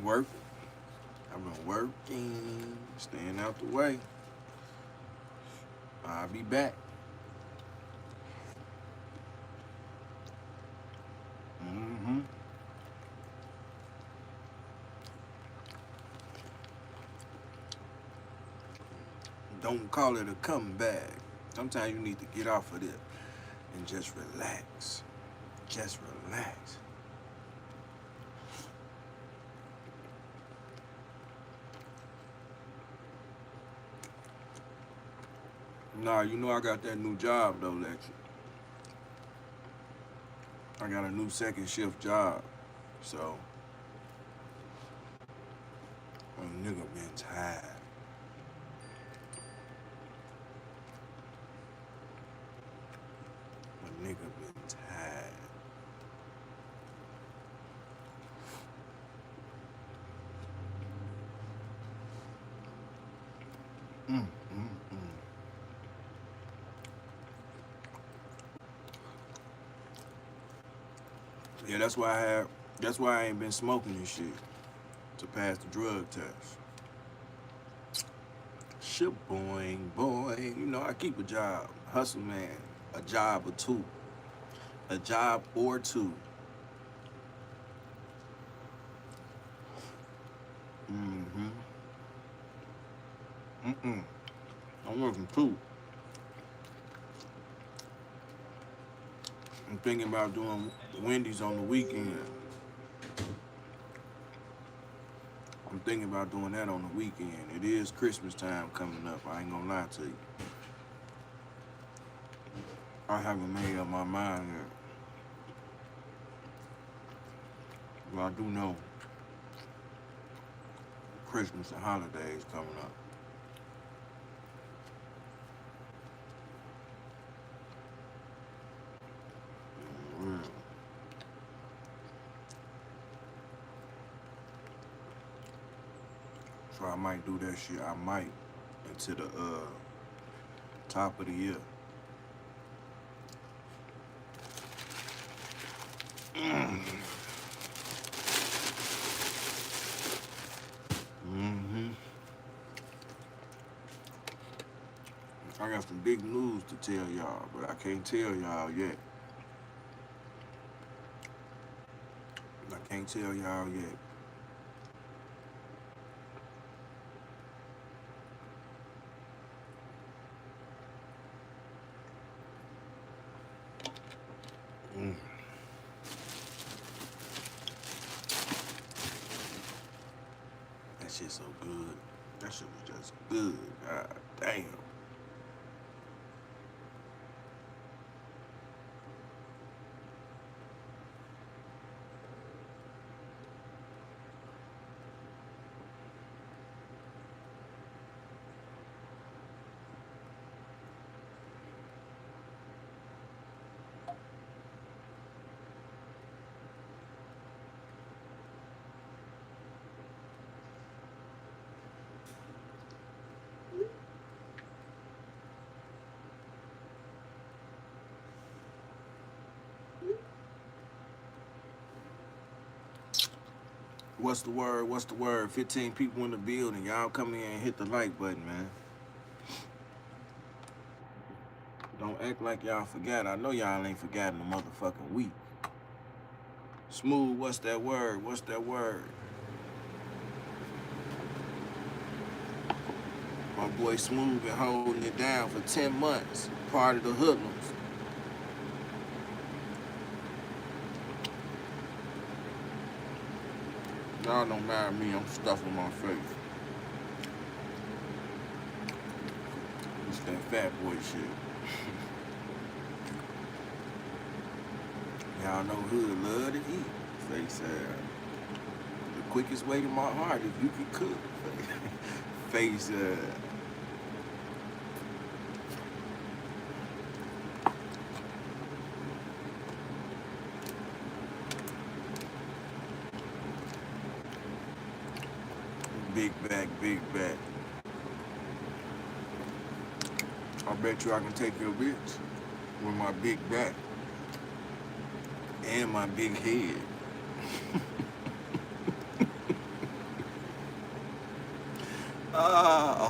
Working. I've been working, staying out the way. I'll be back. Mm-hmm. Don't call it a comeback. Sometimes you need to get off of it and just relax. Just relax. Nah, you know I got that new job though, Lexi. I got a new second shift job. So, a nigga been tired. A nigga been tired. Mm, mm, mm. Yeah, that's why I ain't been smoking this shit to pass the drug test. Shaboing, boy. You know, I keep a job. Hustle, man. A job or two. A job or two. Mm-hmm. Mm-mm. I'm working two. I'm thinking about doing Wendy's on the weekend. I'm thinking about doing that on the weekend. It is Christmas time coming up. I ain't gonna lie to you. I haven't made up my mind yet. But I do know Christmas and holidays coming up. Mm. So I might do that shit. I might into the top of the year. Mm-hmm. I got some big news to tell y'all, but I can't tell y'all yet. I can't tell y'all yet. Mm. That shit so good. That shit was just good. God damn. What's the word? What's the word? 15 people in the building. Y'all come in and hit the like button, man. Don't act like y'all forgot. I know y'all ain't forgotten the motherfucking week. Smooth, what's that word? What's that word? My boy Smooth been holding it down for 10 months. Part of the hoodlums. Y'all don't mind me. I'm stuffing my face. It's that fat boy shit. Y'all know hood love to eat. They said the quickest way to my heart if you can cook. Face big back, big back. I bet you I can take your bitch with my big back and my big head. Ah,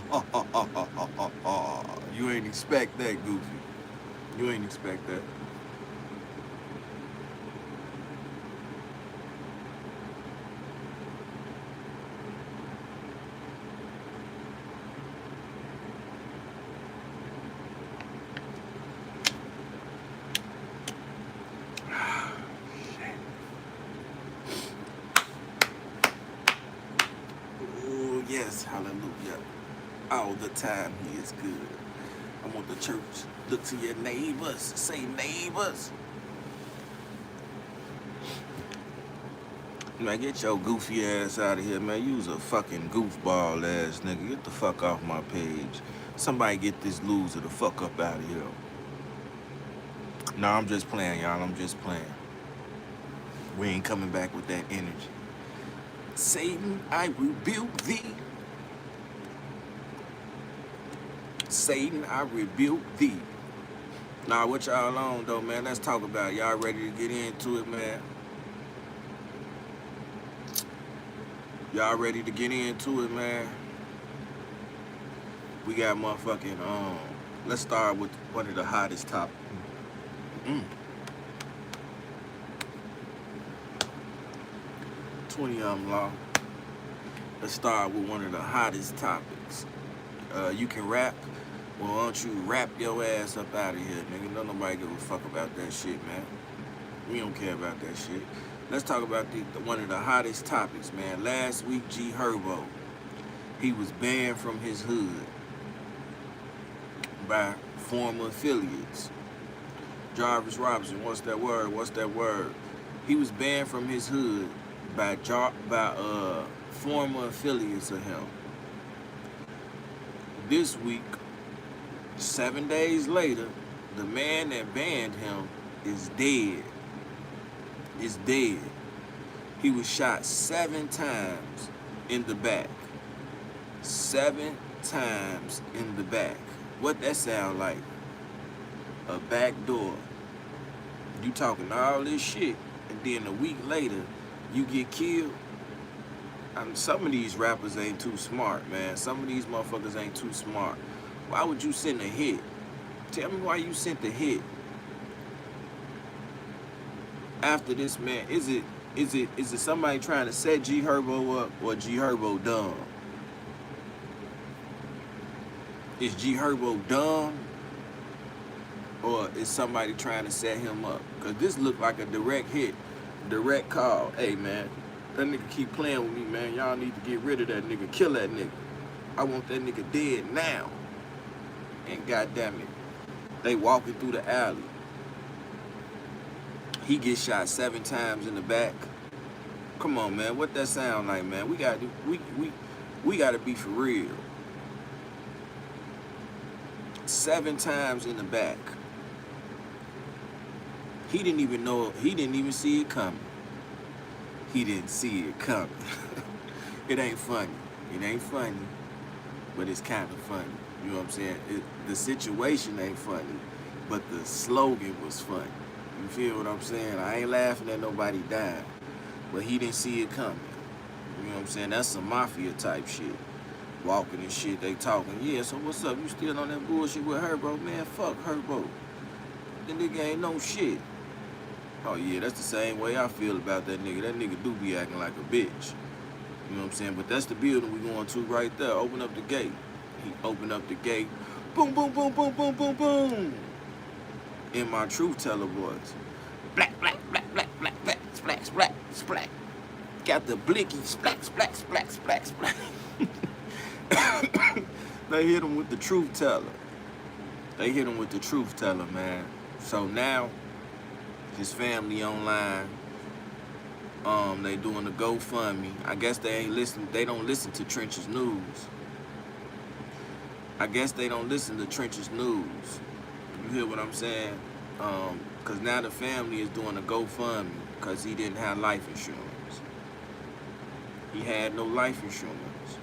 you ain't expect that, Goofy. You ain't expect that. Oh, yes, hallelujah. All the time he is good. I want the church. Look to your neighbors. Say neighbors. Man, get your goofy ass out of here, man. You was a fucking goofball ass nigga. Get the fuck off my page. Somebody get this loser the fuck up out of here. No, I'm just playing, y'all. I'm just playing. We ain't coming back with that energy. Satan, I rebuke thee. Satan, I rebuke thee. Nah, what y'all on, though, man? Let's talk about it. Y'all ready to get into it, man? Y'all ready to get into it, man? We got motherfucking, let's start with one of the hottest topics. 20 of them, law. Let's start with one of the hottest topics. You can rap. Well, why don't you rap your ass up out of here, nigga? Don't nobody give a fuck about that shit, man. We don't care about that shit. Let's talk about one of the hottest topics, man. Last week, Herbo, he was banned from his hood by former affiliates. Jarvis Robinson, what's that word? What's that word? He was banned from his hood by former affiliates of him. This week, 7 days later, the man that banned him is dead. Is dead. He was shot 7 times in the back. 7 times in the back. What that sound like? A back door. You talking all this shit, and then a week later, you get killed. Some of these rappers ain't too smart, man. Some of these motherfuckers ain't too smart. Why would you send a hit? Tell me why you sent the hit. After this, man, is it somebody trying to set Herbo up, or Herbo dumb? Is Herbo dumb, or is somebody trying to set him up? Cause this looked like a direct hit, direct call. Hey, man, that nigga keep playing with me, man. Y'all need to get rid of that nigga, kill that nigga. I want that nigga dead now. And goddamn it, they walking through the alley. He gets shot 7 times in the back. Come on, man, what that sound like, man? We gotta be for real. 7 times in the back. He didn't even see it coming. He didn't see it coming. It ain't funny. It ain't funny, but it's kind of funny. You know what I'm saying? The situation ain't funny, but the slogan was funny. You feel what I'm saying? I ain't laughing at nobody dying, but he didn't see it coming. You know what I'm saying? That's some mafia type shit. Walking and shit, they talking. Yeah, so what's up? You still on that bullshit with Herbo? Man, fuck Herbo. The nigga ain't no shit. Oh yeah, that's the same way I feel about that nigga. That nigga do be acting like a bitch. You know what I'm saying? But that's the building we going to right there. Open up the gate. He opened up the gate. Boom, boom, boom, boom, boom, boom, boom. In my truth teller voice. Black, black, black, black, black, black, splack, splack, splack. Got the blicky, splack, splack, splack, splack, splack. They hit him with the truth teller. They hit him with the truth teller, man. So now, his family online. They doing a GoFundMe. I guess they ain't listen. They don't listen to Trenches News. I guess they don't listen to Trenches News. You hear what I'm saying? Cause now the family is doing a GoFundMe because he didn't have life insurance. He had no life insurance.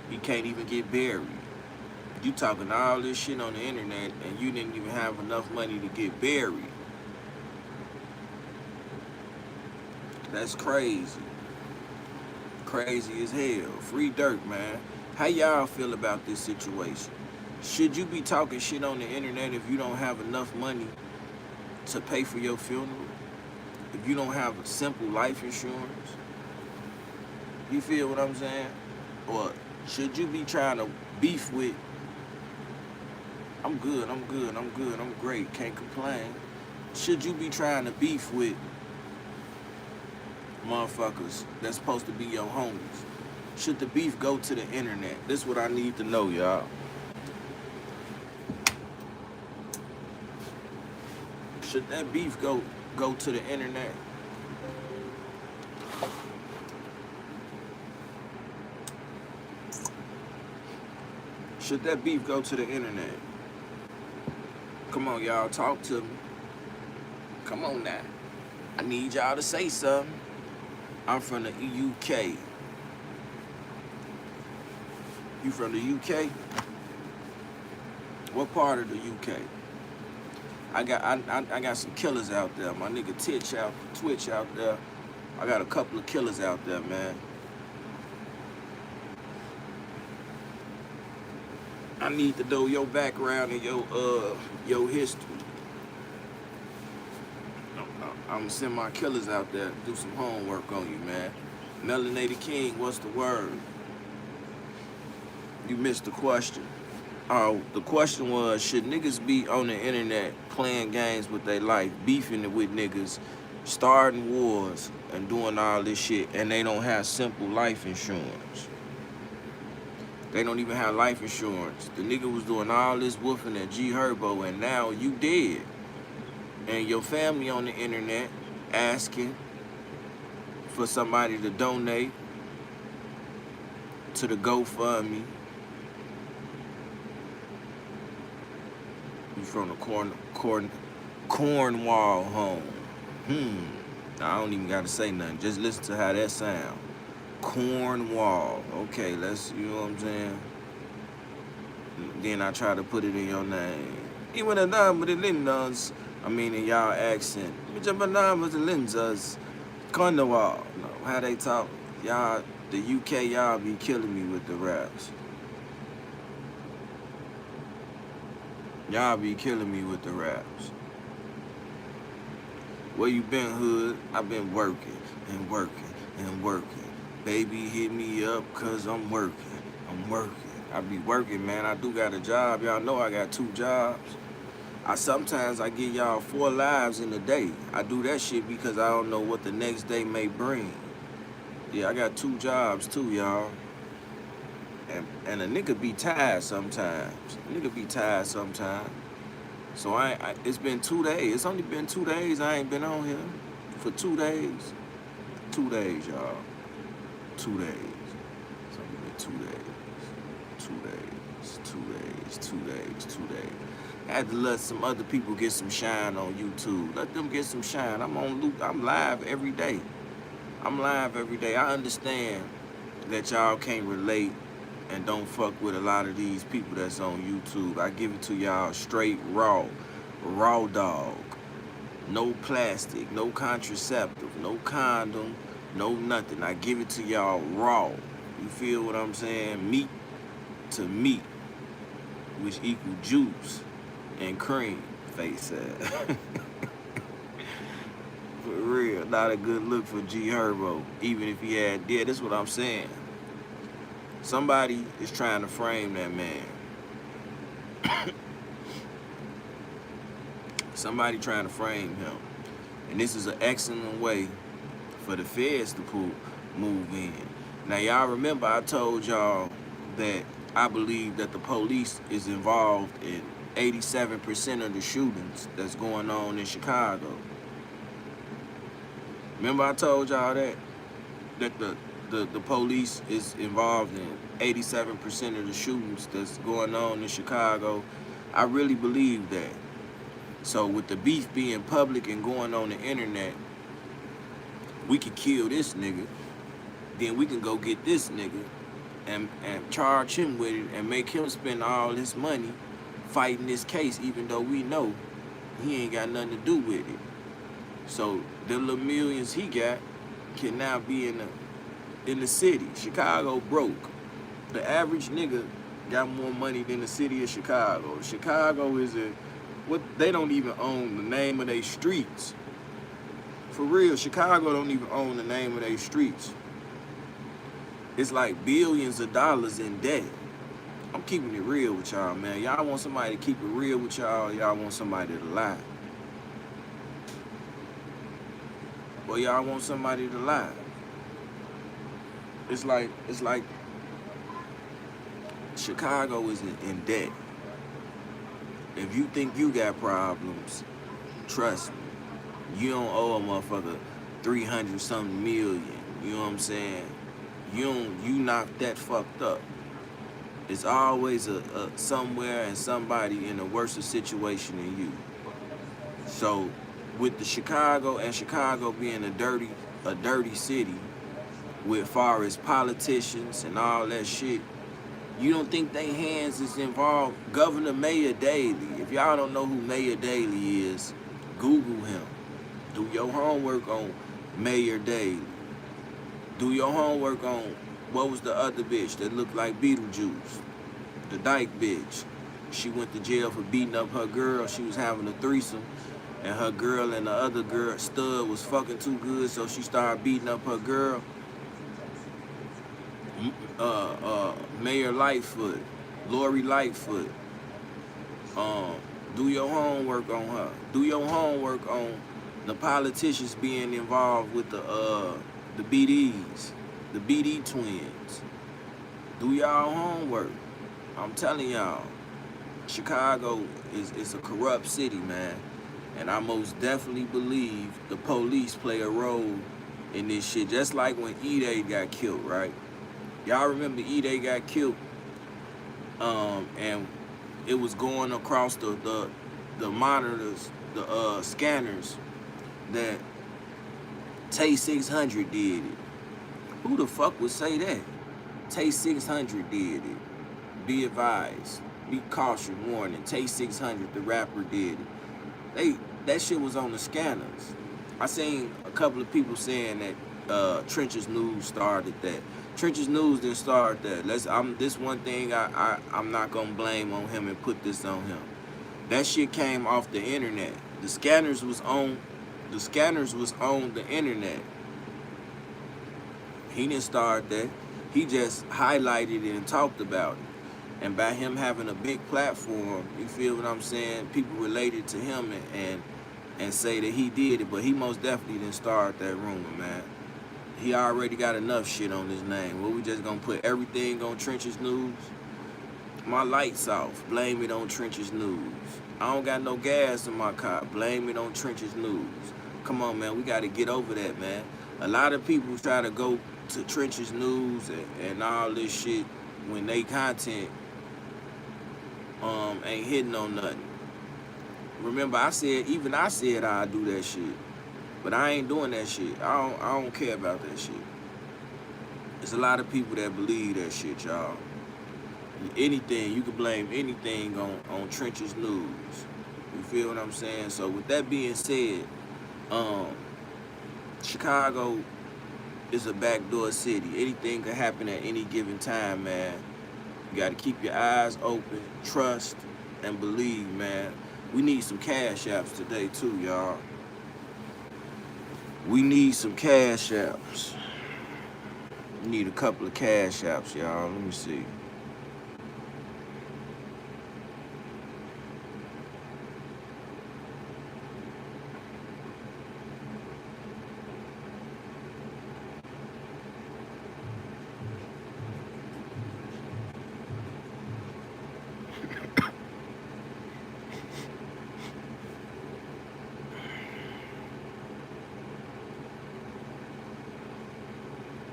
He can't even get buried. You talking all this shit on the internet and you didn't even have enough money to get buried. That's crazy. Crazy as hell. Free Durk, man. How y'all feel about this situation? Should you be talking shit on the internet if you don't have enough money to pay for your funeral? If you don't have a simple life insurance? You feel what I'm saying? Or should you be trying to beef with, I'm good, I'm good, I'm good, I'm great, can't complain? Should you be trying to beef with motherfuckers that's supposed to be your homies? Should the beef go to the internet? This is what I need to know, y'all. Should that beef go to the internet? Should that beef go to the internet? Come on, y'all, talk to me. Come on now. I need y'all to say something. I'm from the UK. You from the UK? What part of the UK? I got some killers out there. My nigga Twitch out there. I got a couple of killers out there, man. I need to know your background and your history. I'm gonna send my killers out there to do some homework on you, man. Melanated King, what's the word? You missed the question. The question was, should niggas be on the internet playing games with their life, beefing with niggas, starting wars, and doing all this shit, and they don't have simple life insurance? They don't even have life insurance. The nigga was doing all this woofing at Herbo, and now you dead. And your family on the internet asking for somebody to donate to the GoFundMe. You from the Cornwall home. I don't even gotta say nothing. Just listen to how that sound. Cornwall. Okay, let's, you know what I'm saying? Then I try to put it in your name. Even the name of the Lindons, I mean in y'all accent. The name of the Lindas. Cornwall. No, how they talk. Y'all, the UK, y'all be killing me with the raps. Y'all be killing me with the raps. Where you been, hood? I've been working and working and working. Baby, hit me up, cause I'm working. I be working, man. I do got a job. Y'all know I got 2 jobs. Sometimes I give y'all 4 lives in a day. I do that shit because I don't know what the next day may bring. Yeah, I got 2 jobs too, y'all. And a nigga be tired sometimes. So it's been 2 days. It's only been 2 days I ain't been on here. For 2 days. 2 days, y'all. 2 days. It's only been 2 days. 2 days. 2 days. 2 days. 2 days. I had to let some other people get some shine on YouTube. Let them get some shine. I'm on loop. I'm live every day. I understand that y'all can't relate and don't fuck with a lot of these people that's on YouTube. I give it to y'all straight raw dog. No plastic, no contraceptive, no condom, no nothing. I give it to y'all raw. You feel what I'm saying? Meat to meat, which equal juice and cream, face said. For real, not a good look for Herbo, even if he had dead. That's what I'm saying. Somebody is trying to frame that man. Somebody trying to frame him. And this is an excellent way for the feds to move in. Now, y'all remember I told y'all that I believe that the police is involved in 87% of the shootings that's going on in Chicago. Remember I told y'all that the police is involved in 87% of the shootings that's going on in Chicago. I really believe that. So with the beef being public and going on the internet, we can kill this nigga, then we can go get this nigga and charge him with it and make him spend all his money fighting this case, even though we know he ain't got nothing to do with it. So the little millions he got can now be in the city. Chicago broke. The average nigga got more money than the city of Chicago. Chicago is what they don't even own the name of their streets. For real, Chicago don't even own the name of their streets. It's like billions of dollars in debt. I'm keeping it real with y'all, man. Y'all want somebody to keep it real with y'all, y'all want somebody to lie. Or y'all want somebody to lie. It's like Chicago is in debt. If you think you got problems, trust me, you don't owe a motherfucker 300 something million. You know what I'm saying? You not that fucked up. It's always a somewhere and somebody in a worse situation than you. So with the Chicago and Chicago being a dirty city with far as politicians and all that shit, you don't think they hands is involved? Governor Mayor Daley. If y'all don't know who Mayor Daley is, Google him. Do your homework on Mayor Daley. Do your homework on, what was the other bitch that looked like Beetlejuice? The dyke bitch. She went to jail for beating up her girl. She was having a threesome. And her girl and the other girl, stud, was fucking too good, so she started beating up her girl. Mayor Lightfoot, Lori Lightfoot. Do your homework on her. Do your homework on the politicians being involved with the BDs, the BD twins. Do y'all homework. I'm telling y'all, Chicago is a corrupt city, man. And I most definitely believe the police play a role in this shit. Just like when E-Day got killed, right? Y'all remember E-Day got killed? And it was going across the monitors, the scanners, that Tay 600 did it. Who the fuck would say that? Tay 600 did it. Be advised. Be cautious, warning. Tay 600, the rapper, did it. That shit was on the scanners. I seen a couple of people saying that Trenches News started that. Trenches News didn't start that. This one thing I'm not gonna blame on him and put this on him. That shit came off the internet. The scanners was on the internet. He didn't start that. He just highlighted it and talked about it. And by him having a big platform, you feel what I'm saying? People related to him and say that he did it, but he most definitely didn't start that rumor, man. He already got enough shit on his name. Well, we just gonna put everything on Trenches News? My lights off. Blame it on Trenches News. I don't got no gas in my car. Blame it on Trenches News. Come on, man. We got to get over that, man. A lot of people try to go to Trenches News and all this shit when they content ain't hitting on nothing. Remember, I said I'd do that shit. But I ain't doing that shit. I don't care about that shit. There's a lot of people that believe that shit, y'all. Anything, you can blame anything on Trenches News. You feel what I'm saying? So with that being said, Chicago is a backdoor city. Anything can happen at any given time, man. You gotta keep your eyes open, trust, and believe, man. We need some cash apps today too, y'all. We need some cash apps. We need a couple of cash apps, y'all. Let me see.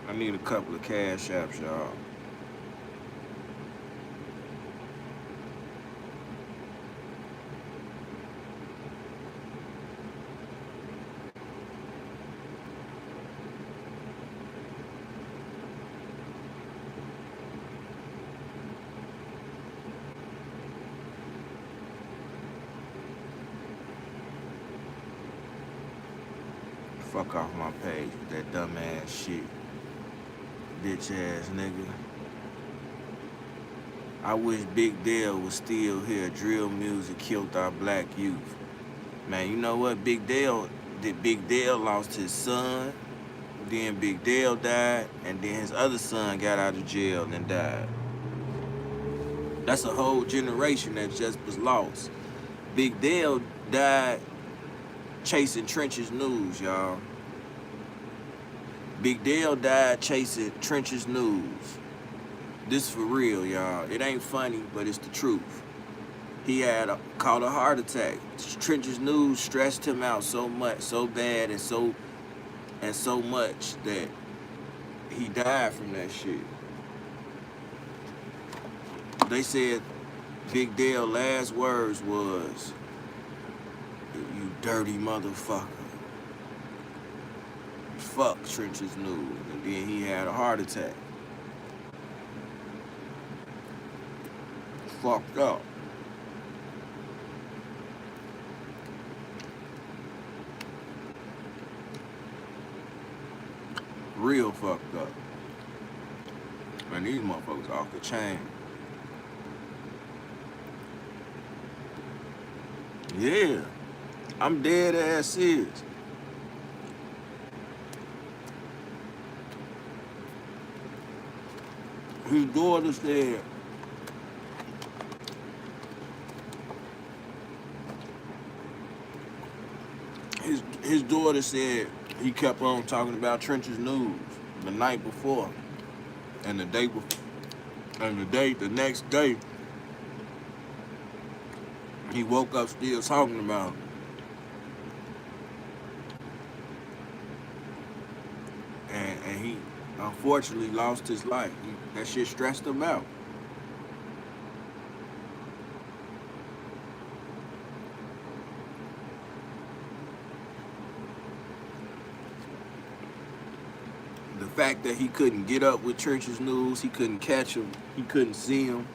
I need a couple of cash apps, y'all. Fuck off my page with that dumbass shit. Bitch ass nigga. I wish Big Dale was still here. Drill music killed our black youth. Man, you know what? Big Dale lost his son, then Big Dale died, and then his other son got out of jail and died. That's a whole generation that just was lost. Big Dale died chasing Trench's news, y'all. Big Dale died chasing Trench's news. This for real, y'all. It ain't funny, but it's the truth. He caught a heart attack. Trench's news stressed him out so much, so bad, and so much that he died from that shit. They said Big Dale's last words was, "You dirty motherfucker." Fuck Trench's news. And then he had a heart attack. Fucked up. Real fucked up. Man, these motherfuckers off the chain. Yeah, I'm dead ass serious. His daughter said, his daughter said he kept on talking about Trench's news the night before and the day before and the next day he woke up still talking about it. And he unfortunately lost his life. That shit stressed him out. The fact that he couldn't get up with Trench's news, he couldn't catch him, he couldn't see him,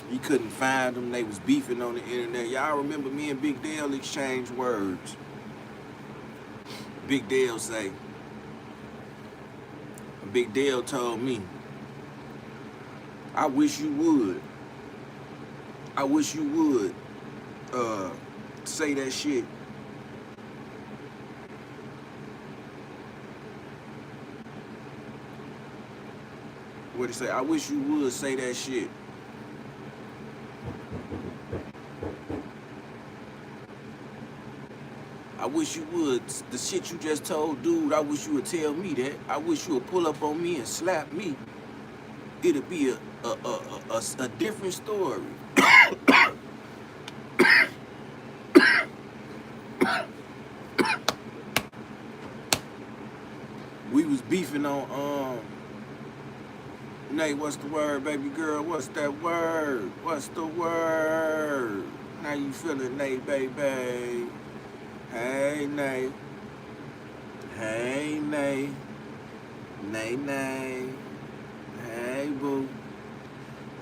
he couldn't find him. They was beefing on the internet. Y'all remember me and Big Dale exchange words. Big Dale say, Big Dale told me, I wish you would say that shit. What'd he say? I wish you would say that shit. I wish you would. The shit you just told, dude, I wish you would tell me that. I wish you would pull up on me and slap me. It'll be a different story. We was beefing on Nate, what's the word, baby girl? What's that word? What's the word? How you feeling, Nate, baby? Hey, Nate. Hey, Nate. Nate. Hey, boo.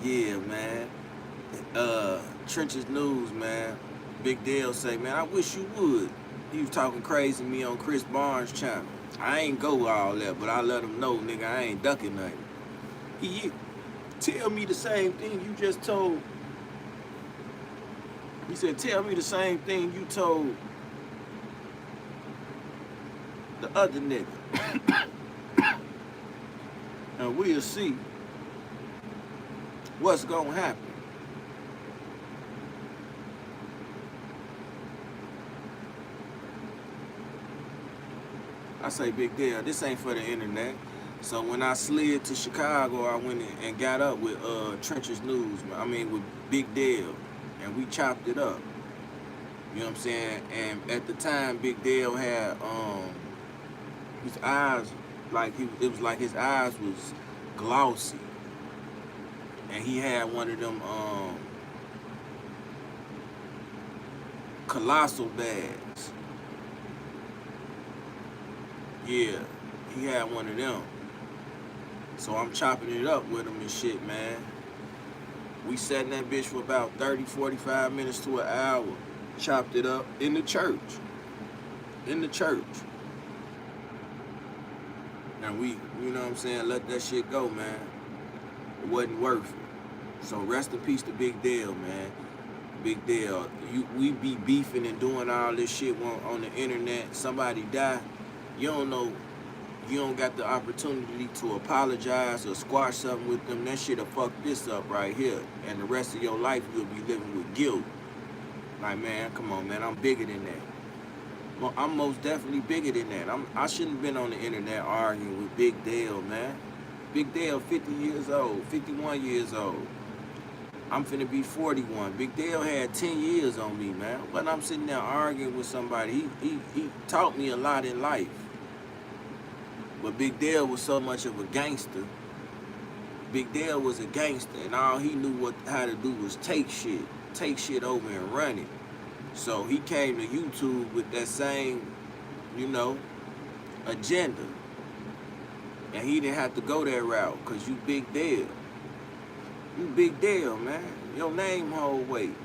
Yeah, man. Trench's news, man. Big Dale say, man, I wish you would. He was talking crazy to me on Chris Barnes' channel. I ain't go all that, but I let him know, nigga, I ain't ducking nothing. He tell me the same thing you just told. He said, tell me the same thing you told the other nigga. And we'll see what's gonna happen. I say, Big Deal, this ain't for the internet. So when I slid to Chicago, I went and got up with Trench's news, with Big Dale, and we chopped it up. You know what I'm saying? And at the time, Big Dale had his eyes, it was like his eyes was glossy, and he had one of them colossal bags. Yeah, he had one of them. So I'm chopping it up with him and shit, man. We sat in that bitch for about 30, 45 minutes to an hour. Chopped it up in the church. In the church. And we, you know what I'm saying, let that shit go, man. It wasn't worth it. So rest in peace to Big Dale, man. Big Dale, we be beefing and doing all this shit on the internet. Somebody die, you don't know, you don't got the opportunity to apologize or squash something with them. That shit'll fuck this up right here, and the rest of your life you'll be living with guilt. Like, man, come on, man, I'm bigger than that. Well, I'm most definitely bigger than that. I shouldn't have been on the internet arguing with Big Dale, man. Big Dale, 50 years old, 51 years old. I'm finna be 41. Big Dale had 10 years on me, man. But I'm sitting there arguing with somebody. He taught me a lot in life. But Big Dale was so much of a gangster. Big Dale was a gangster, and all he knew how to do was take shit over and run it. So he came to YouTube with that same, agenda. And he didn't have to go that route, because you Big Dale. You Big Dale, man. Your name hold weight.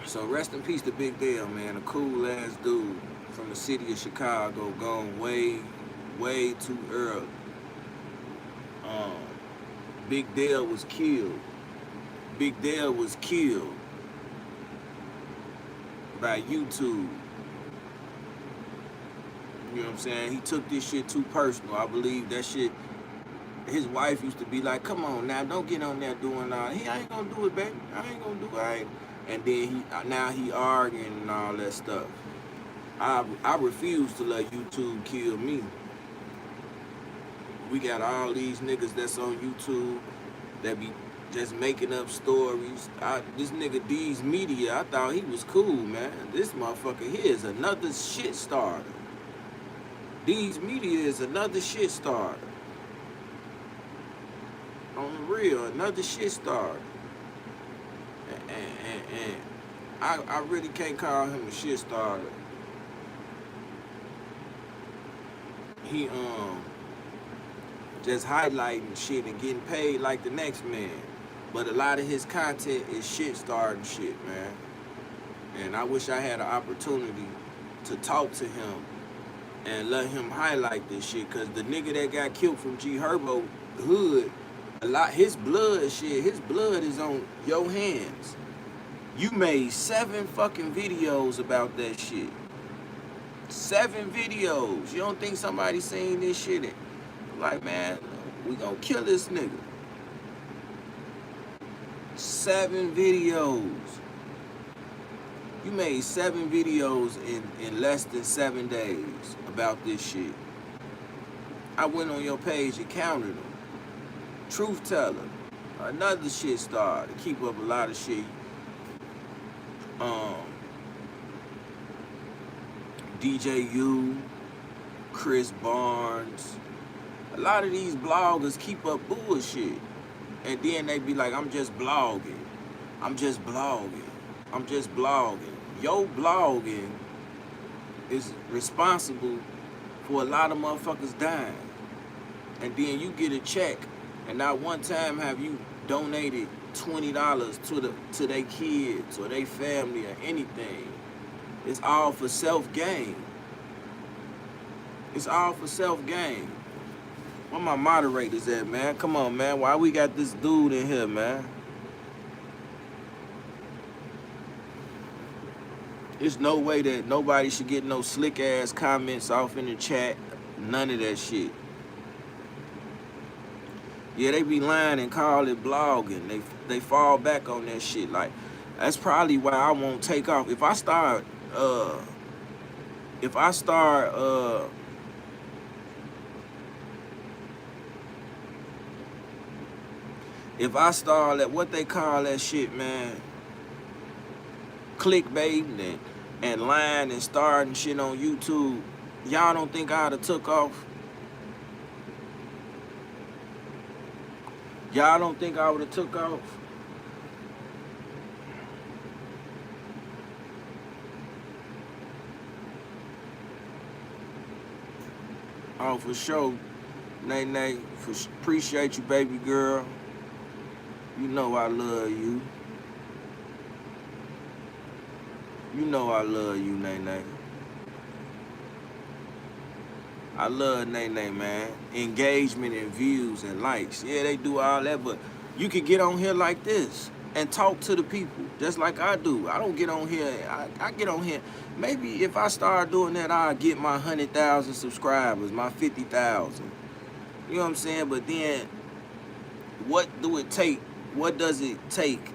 So rest in peace to Big Dale, man. A cool ass dude from the city of Chicago, gone way, way too early. Big Dale was killed. Big Dale was killed by YouTube. You know what I'm saying? He took this shit too personal. I believe that shit. His wife used to be like, come on now, don't get on there doing all. I ain't gonna do it, baby. I ain't gonna do it. And then now he arguing and all that stuff. I refuse to let YouTube kill me. We got all these niggas that's on YouTube that be just making up stories. This nigga D's Media, I thought he was cool, man. This motherfucker here is another shit starter. D's Media is another shit starter. On the real, another shit starter. And I really can't call him a shit starter. He just highlighting shit and getting paid like the next man. But a lot of his content is shit starting shit, man. And I wish I had an opportunity to talk to him and let him highlight this shit, cause the nigga that got killed from Herbo hood, his blood is on your hands. You made 7 fucking videos about that shit. 7 videos. You don't think somebody seen this shit? Like, man, we gonna kill this nigga. 7 videos. You made 7 videos in less than 7 days about this shit. I went on your page and counted them. Truth teller, another shit star to keep up a lot of shit. DJ U, Chris Barnes. A lot of these bloggers keep up bullshit. And then they be like, I'm just blogging. I'm just blogging. I'm just blogging. Your blogging is responsible for a lot of motherfuckers dying. And then you get a check, and not one time have you donated $20 to their kids or their family or anything. It's all for self-gain. It's all for self-gain. Where my moderators at, man? Come on, man. Why we got this dude in here, man? There's no way that nobody should get no slick-ass comments off in the chat. None of that shit. Yeah, they be lying and call it blogging. They fall back on that shit. Like, that's probably why I won't take off. If I start at what they call that shit, man, clickbaiting and lying and starting shit on YouTube, y'all don't think I'd have took off? Y'all don't think I would have took off? Oh, for sure. Nay, appreciate you, baby girl. You know I love you. You know I love you, Nay. I love Nene, man. Engagement and views and likes. Yeah, they do all that, but you could get on here like this and talk to the people just like I do. I don't get on here. I get on here. Maybe if I start doing that, I'll get my 100,000 subscribers, my 50,000. You know what I'm saying? But then, what do it take? What does it take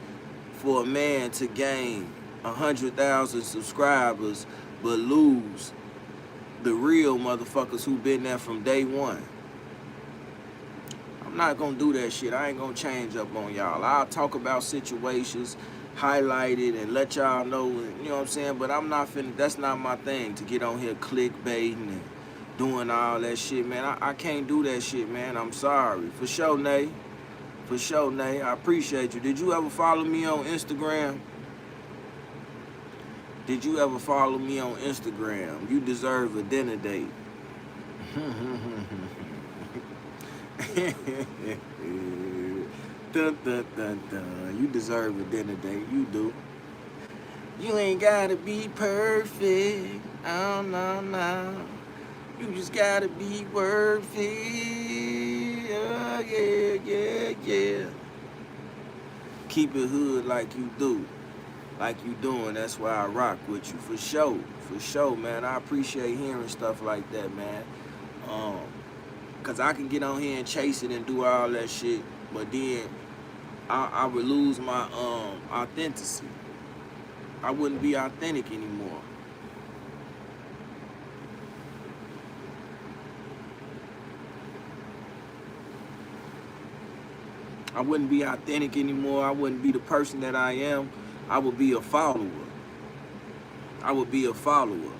for a man to gain 100,000 subscribers but lose the real motherfuckers who been there from day one? I'm not gonna do that shit. I ain't gonna change up on y'all. I'll talk about situations, highlight it, and let y'all know, you know what I'm saying? But I'm not finna, that's not my thing, to get on here clickbaiting and doing all that shit, man. I can't do that shit, man. I'm sorry. For sure, Nay. For sure, Nay. I appreciate you. Did you ever follow me on Instagram? Did you ever follow me on Instagram? You deserve a dinner date. Dun, dun, dun, dun. You deserve a dinner date. You do. You ain't gotta be perfect. Oh, no, no. You just gotta be worth it. Oh, yeah, yeah, yeah. Keep it hood like you do. Like you doing. That's why I rock with you. For sure, man. I appreciate hearing stuff like that, man. Cause I can get on here and chase it and do all that shit, but then I would lose my authenticity. I wouldn't be authentic anymore. I wouldn't be authentic anymore. I wouldn't be the person that I am. I would be a follower. I would be a follower.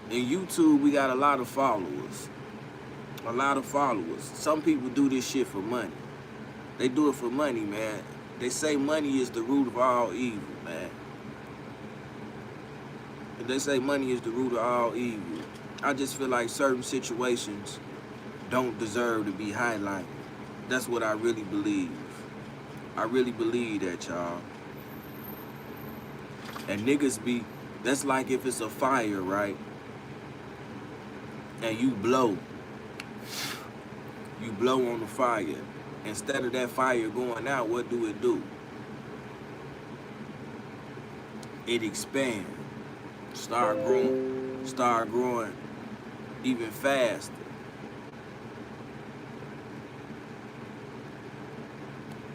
In YouTube, we got a lot of followers. A lot of followers. Some people do this shit for money. They do it for money, man. They say money is the root of all evil, man. They say money is the root of all evil. I just feel like certain situations don't deserve to be highlighted. That's what I really believe. I really believe that, y'all. And niggas be, that's like if it's a fire, right? And you blow on the fire. Instead of that fire going out, what do? It expands. Start growing even faster.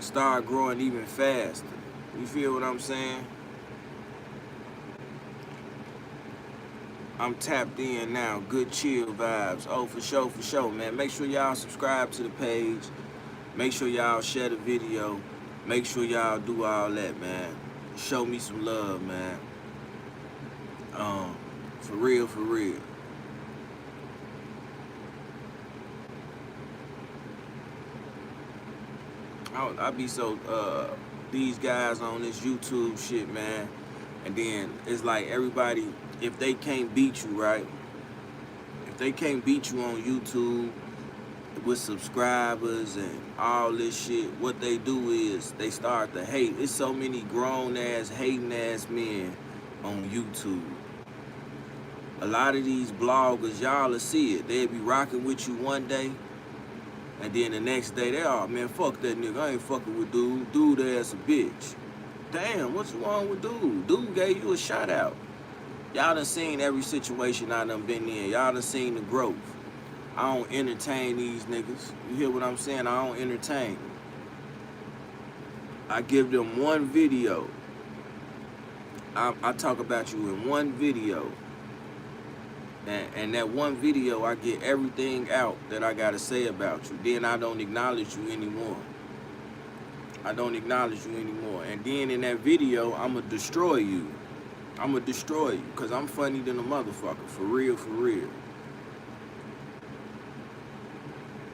Start growing even faster. You feel what I'm saying? I'm tapped in now. Good chill vibes. Oh, for sure, man. Make sure y'all subscribe to the page. Make sure y'all share the video. Make sure y'all do all that, man. Show me some love, man. For real. I be so, these guys on this YouTube shit, man. And then it's like everybody, if they can't beat you, right? If they can't beat you on YouTube with subscribers and all this shit, what they do is they start to hate. There's so many grown-ass, hating-ass men on YouTube. A lot of these bloggers, y'all will see it. They'll be rocking with you one day, and then the next day, they are, man, fuck that nigga. I ain't fucking with dude. Dude ass a bitch. Damn, what's wrong with dude? Dude gave you a shout out. Y'all done seen every situation I done been in. Y'all done seen the growth. I don't entertain these niggas. You hear what I'm saying? I don't entertain them. I give them one video. I talk about you in one video. And that one video, I get everything out that I gotta say about you. Then I don't acknowledge you anymore. I don't acknowledge you anymore. And then in that video, I'ma destroy you. I'ma destroy you, cause I'm funny than a motherfucker. For real.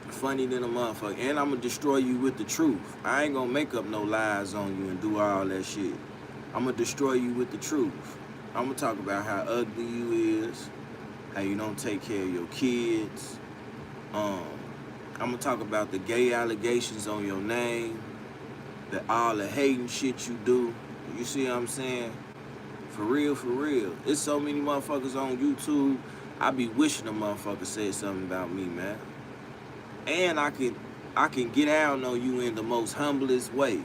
Funny than a motherfucker. And I'ma destroy you with the truth. I ain't gonna make up no lies on you and do all that shit. I'ma destroy you with the truth. I'ma talk about how ugly you is, how you don't take care of your kids. I'ma talk about the gay allegations on your name, all the hating shit you do. You see what I'm saying? For real. It's so many motherfuckers on YouTube. I be wishing a motherfucker said something about me, man. And I can get down on you in the most humblest way.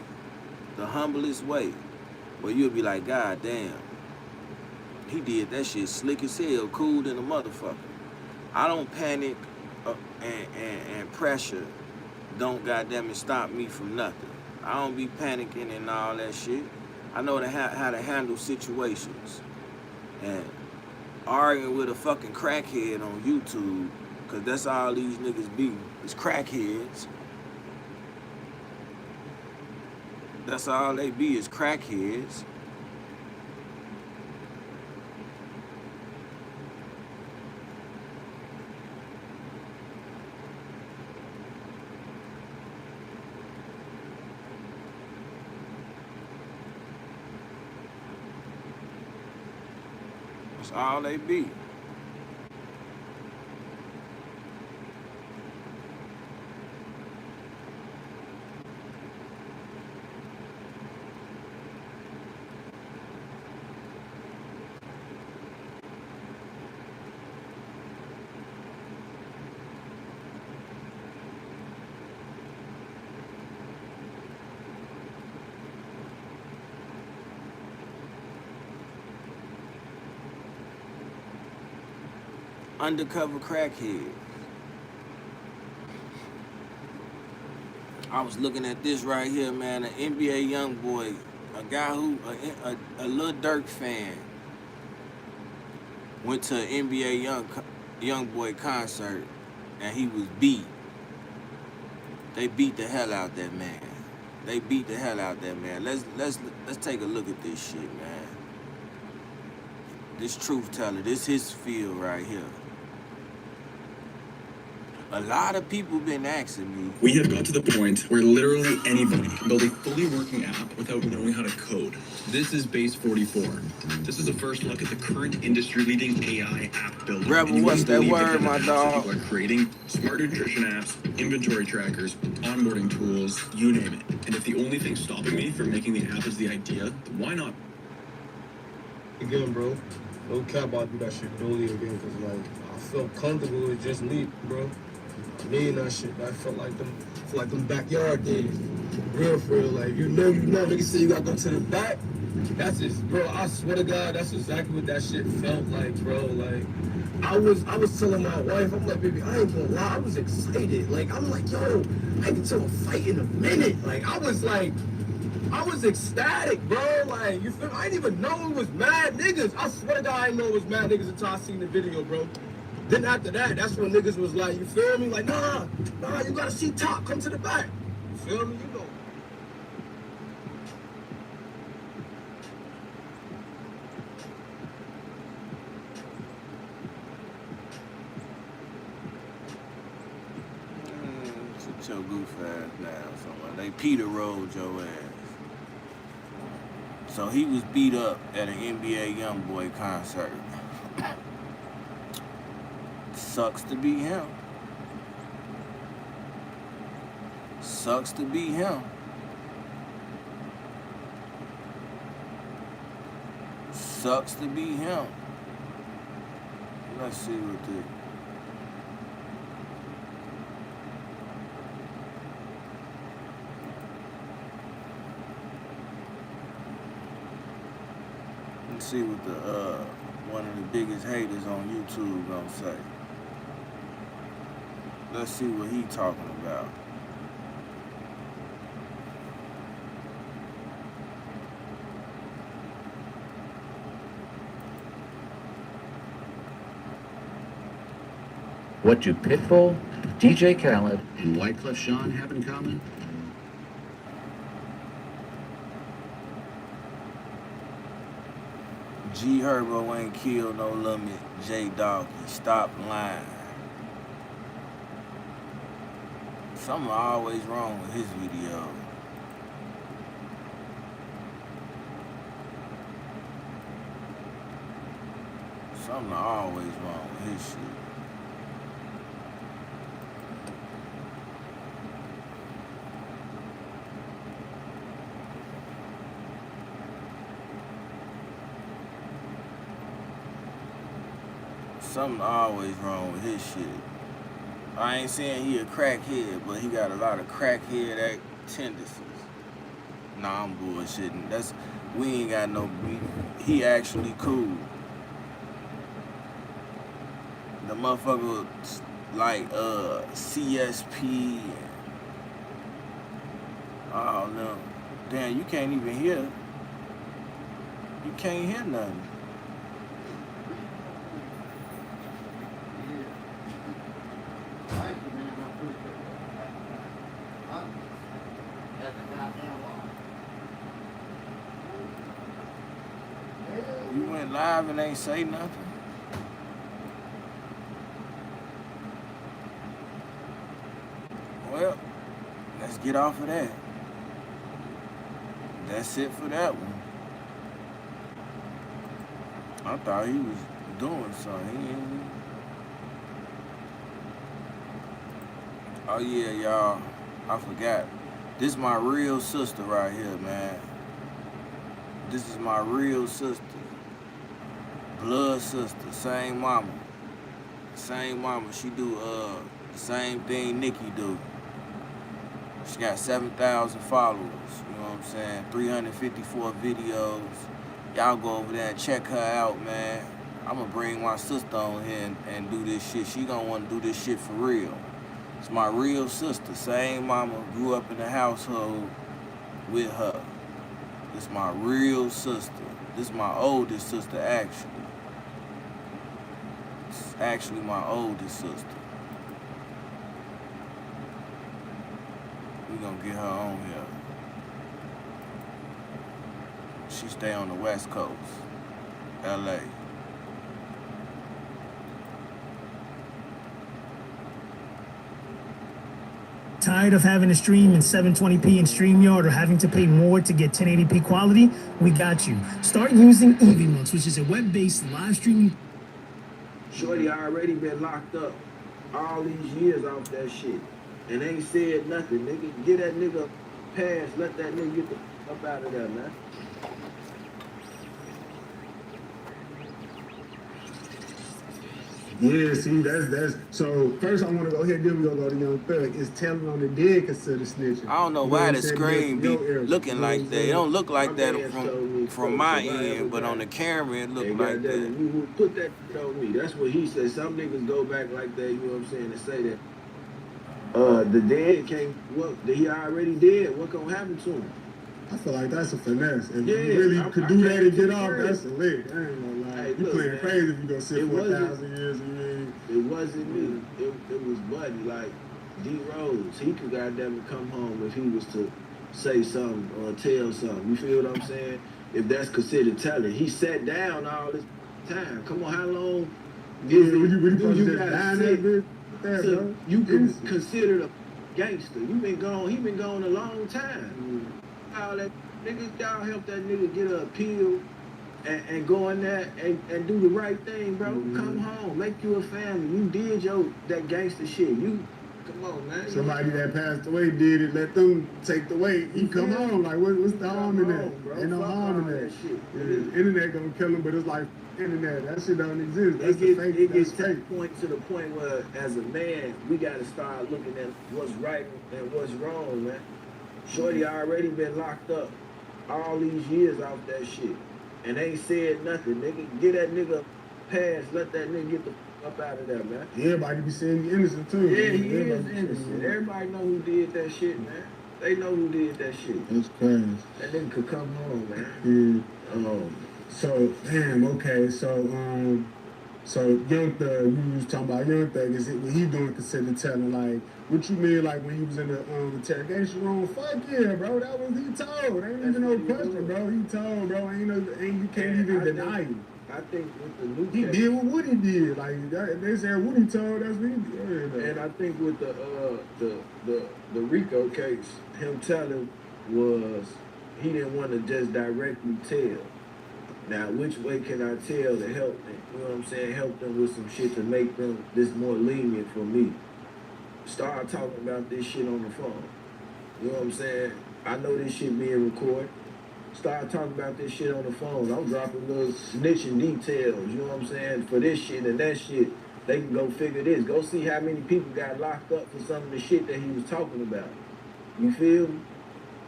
The humblest way. Where you'll be like, God damn. He did that shit slick as hell, cool than a motherfucker. I don't panic and pressure don't goddamn it stop me from nothing. I don't be panicking and all that shit. I know how to handle situations. And arguing with a fucking crackhead on YouTube, cause that's all these niggas be, is crackheads. That's all they be is crackheads. That's all they be. Undercover crackhead. I was looking at this right here, man. An NBA young boy, a guy who, a Lil Durk fan, went to an NBA young boy concert, and he was beat. They beat the hell out that man. They beat the hell out that man. Let's take a look at this shit, man. This truth teller, this his field right here. A lot of people been asking me. We have got to the point where literally anybody can build a fully working app without knowing how to code. This is Base 44. This is a first look at the current industry-leading AI app builder. Rebel, what's that word, my dog? People are creating smart nutrition apps, inventory trackers, onboarding tools, you name it. And if the only thing stopping me from making the app is the idea, then why not? Again, bro, no cap about do that shit daily again, cause like I felt comfortable with just me, bro. Me and that shit, I felt like them backyard days. Real for real, like you know, niggas say you gotta go to the back. That's just, bro, I swear to God, that's exactly what that shit felt like, bro. Like I was telling my wife, I'm like, baby, I ain't gonna lie, I was excited. Like I'm like, yo, I can tell a fight in a minute. Like I was ecstatic, bro. Like, you feel me? I didn't even know it was mad niggas. I swear to God, I didn't know it was mad niggas until I seen the video, bro. Then after that, that's when niggas was like, you feel me? Like, nah, you gotta see Top, come to the back. You feel me? You know. Sit your goof ass down somewhere. They Peter rolled your ass. So he was beat up at an NBA YoungBoy concert. Sucks to be him. Sucks to be him. Sucks to be him. Let's see what this. Let's see what the one of the biggest haters on YouTube gonna say. Let's see what he talking about. What do Pitbull, DJ Khaled, and Wyclef Jean have in common? G Herbo ain't killed no limit. J Doggy, stop lying. Something always wrong with his video. Something always wrong with his shit. something always wrong with his shit. I ain't saying he a crackhead, but he got a lot of crackhead tendencies. Nah, I'm bullshitting. We ain't got no beef. He actually cool. The motherfucker like CSP. Oh no. Damn, you can't even hear. You can't hear nothing. You went live and ain't say nothing? Well, let's get off of that. That's it for that one. I thought he was doing something. Oh yeah, y'all. I forgot. This is my real sister right here, man. This is my real sister. Blood sister. Same mama. Same mama. She do the same thing Nikki do. She got 7,000 followers. You know what I'm saying? 354 videos. Y'all go over there and check her out, man. I'm gonna bring my sister on here and do this shit. She gonna wanna do this shit for real. It's my real sister. Same mama, grew up in the household with her. It's my real sister. This is my oldest sister, actually. It's actually my oldest sister. We gonna get her on here. She stay on the West Coast, LA. Tired of having to stream in 720p in StreamYard or having to pay more to get 1080p quality? We got you. Start using EasyMux, which is a web-based live streaming. Shorty already been locked up all these years off that shit and ain't said nothing, nigga. Get that nigga pass, let that nigga get the up out of there, man. Yeah, see, that's so first I want to go ahead, then we gonna go to Young Thug. Is telling on the dead consider snitching. I don't know why the screen be looking like that. It don't look like that from my end, but on the camera it look like that. You put that on me. That's what he said. Some niggas go back like that, you know what I'm saying, and say that the dead can't, what, he already dead. What gonna happen to him? I feel like that's a finesse. If you really could do that and get off, that's a lick. I ain't gonna lie. Hey, you playing crazy if you gonna sit for 1,000 years and you ain't. It wasn't me. It was Buddy. Like D Rose, he could goddamn come home if he was to say something or tell something. You feel what I'm saying? If that's considered telling. He sat down all this time. Come on, how long you gotta sit so you can consider a gangster? You been gone. He been gone a long time. All that niggas, y'all help that nigga get an appeal and go in there and do the right thing, bro. Come home, make you a family. You did that gangster shit. You come on, man. Somebody that passed away did it. Let them take the weight. You come home. Like what's the harm in that? Bro. Ain't no harm in that. Shit. Yeah. Internet gonna kill him, but it's like internet. That shit don't exist. That's it gets to the point where, as a man, we gotta start looking at what's right and what's wrong, man. Shorty already been locked up all these years off that shit and ain't said nothing, nigga. Get that nigga pass, let that nigga get the up out of there, man. Everybody be saying he innocent too. Yeah, he is innocent. Everybody know who did that shit, man. They know who did that shit. That's crazy. That nigga could come home, man. Yeah. So damn, okay, so Young Thug, you was talking about Young Thug, is it what he doing considered telling? Like, what you mean, like when he was in the interrogation room? Fuck yeah, bro, that was he told. Ain't even no question, bro. He told, bro. Ain't you can't even deny it. I think with the new he did what he did. Like they said, what he told, that's what he did. And I think with the Rico case, him telling was he didn't want to just directly tell. Now, which way can I tell to help them? You know what I'm saying? Help them with some shit to make them this more lenient for me. Start talking about this shit on the phone. You know what I'm saying? I know this shit being recorded. start talking about this shit on the phone. I'm dropping little snitching details, you know what I'm saying, for this shit and that shit. They can go figure this. Go see how many people got locked up for some of the shit that he was talking about. You feel me?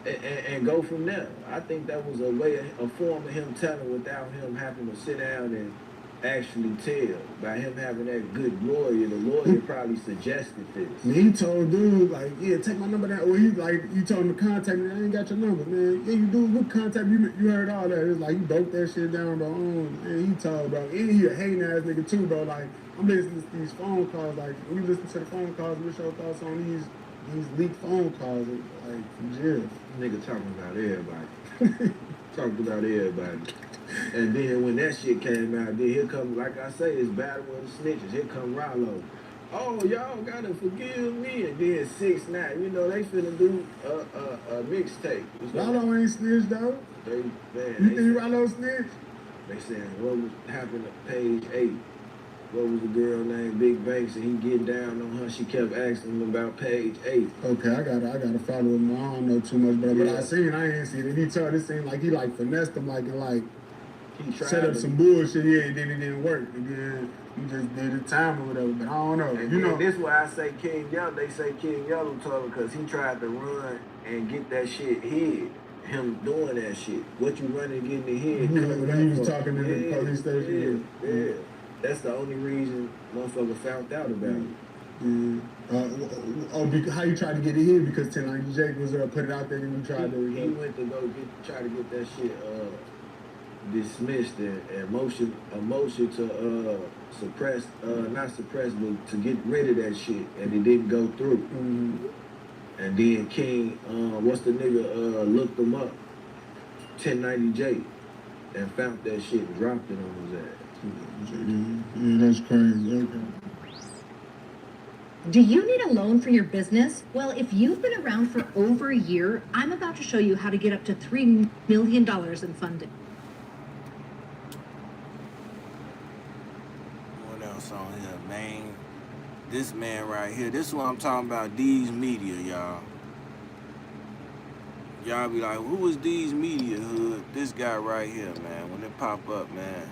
And go from there. I think that was a form of him telling without him having to sit down and actually tell. By him having that good lawyer, the lawyer probably suggested this. Man, he told dude, like, yeah, take my number down. Well, you told him to contact me. I ain't got your number, man. Yeah, you do. Good contact me. You heard all that. It's like, you broke that shit down, bro. Man, he told, bro. And he a hating ass nigga, too, bro. Like, I'm listening to these phone calls. Like, when you listen to the phone calls, what's your thoughts on these leaked phone calls, like, from jail? Nigga talking about everybody. Talking about everybody. And then when that shit came out, then here come, like I say, it's battle of the snitches. Here come Rollo. Oh, y'all gotta forgive me. And then 6ix9ine, you know, they finna do a mixtape. Rollo ain't snitched, though. You think Rollo snitched? They saying, what was happened at page 8? What was the girl named Big Banks, and he get down on her. She kept asking him about page 8. Okay, I gotta follow him. I don't know too much, but I ain't seen it. He told it seemed like he like finessed him, like he set up some bullshit, yeah, and then it didn't work. And then he just did his time or whatever. But I don't know. And you know, this is why I say King Yellow. They say King Yellow told him because he tried to run and get that shit hid. Him doing that shit. What you running getting it hid? When he was talking in the police station. Yeah. That's the only reason motherfucker found out about it. How you tried to get it here? Because 1090 Jake was put it out there and you tried to. He went to go try to get that shit dismissed and motion to suppress, not suppress, but to get rid of that shit, and it didn't go through. And then King, what's the nigga, looked him up, 1090J, and found that shit and dropped it on his ass. Yeah, that's crazy. Okay. Do you need a loan for your business? Well, if you've been around for over a year, I'm about to show you how to get up to $3 million in funding. What else on here, man? This man right here. This is what I'm talking about. These media, y'all. Y'all be like, who is these media hood? This guy right here, man. When it pop up, man.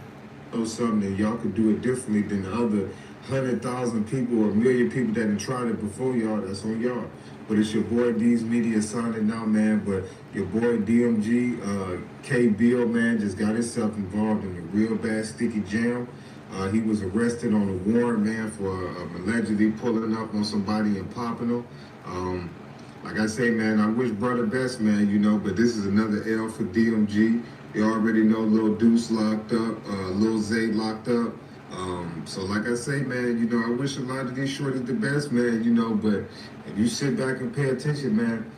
Something that y'all could do it differently than the other 100,000 people or 1 million people that have tried it before y'all. That's on y'all. But it's your boy D's Media signing out, man. But your boy DMG, K Bill, man, just got himself involved in a real bad sticky jam. He was arrested on a warrant, man, for allegedly pulling up on somebody and popping them. Like I say, man, I wish brother best, man, you know, but this is another L for DMG. You already know Lil Deuce locked up, Lil Zay locked up. So like I say, man, you know, I wish a lot of these shorties the best, man, you know, but if you sit back and pay attention, man,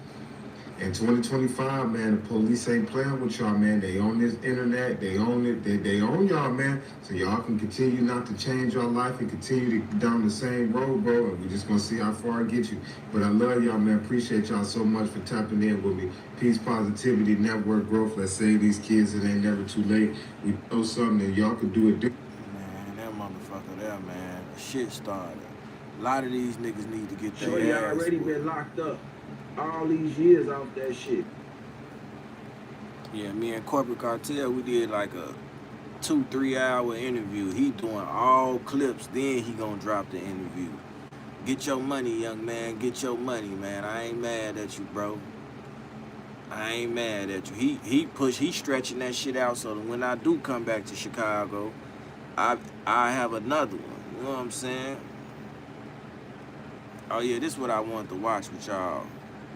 in 2025, man, the police ain't playing with y'all, man. They own this internet, they own it, they own y'all, man. So y'all can continue not to change your life and continue to go down the same road, bro, and we're just gonna see how far it gets you. But I love y'all, man. Appreciate y'all so much for tapping in with me. Peace, positivity, network growth. Let's save these kids. It ain't never too late. We know something that y'all can do it. Man, that motherfucker there, man. Shit started. A lot of these niggas need to get their Shorty ass already whooped. been locked up all these years off that shit. Yeah, me and Corporate Cartel, we did like a 2-3 hour interview. He doing all clips, then he gonna drop the interview. Get your money, young man. Get your money, man. I ain't mad at you, bro. I ain't mad at you. He stretching that shit out so that when I do come back to Chicago, I have another one. You know what I'm saying? Oh yeah, this is what I wanted to watch with y'all.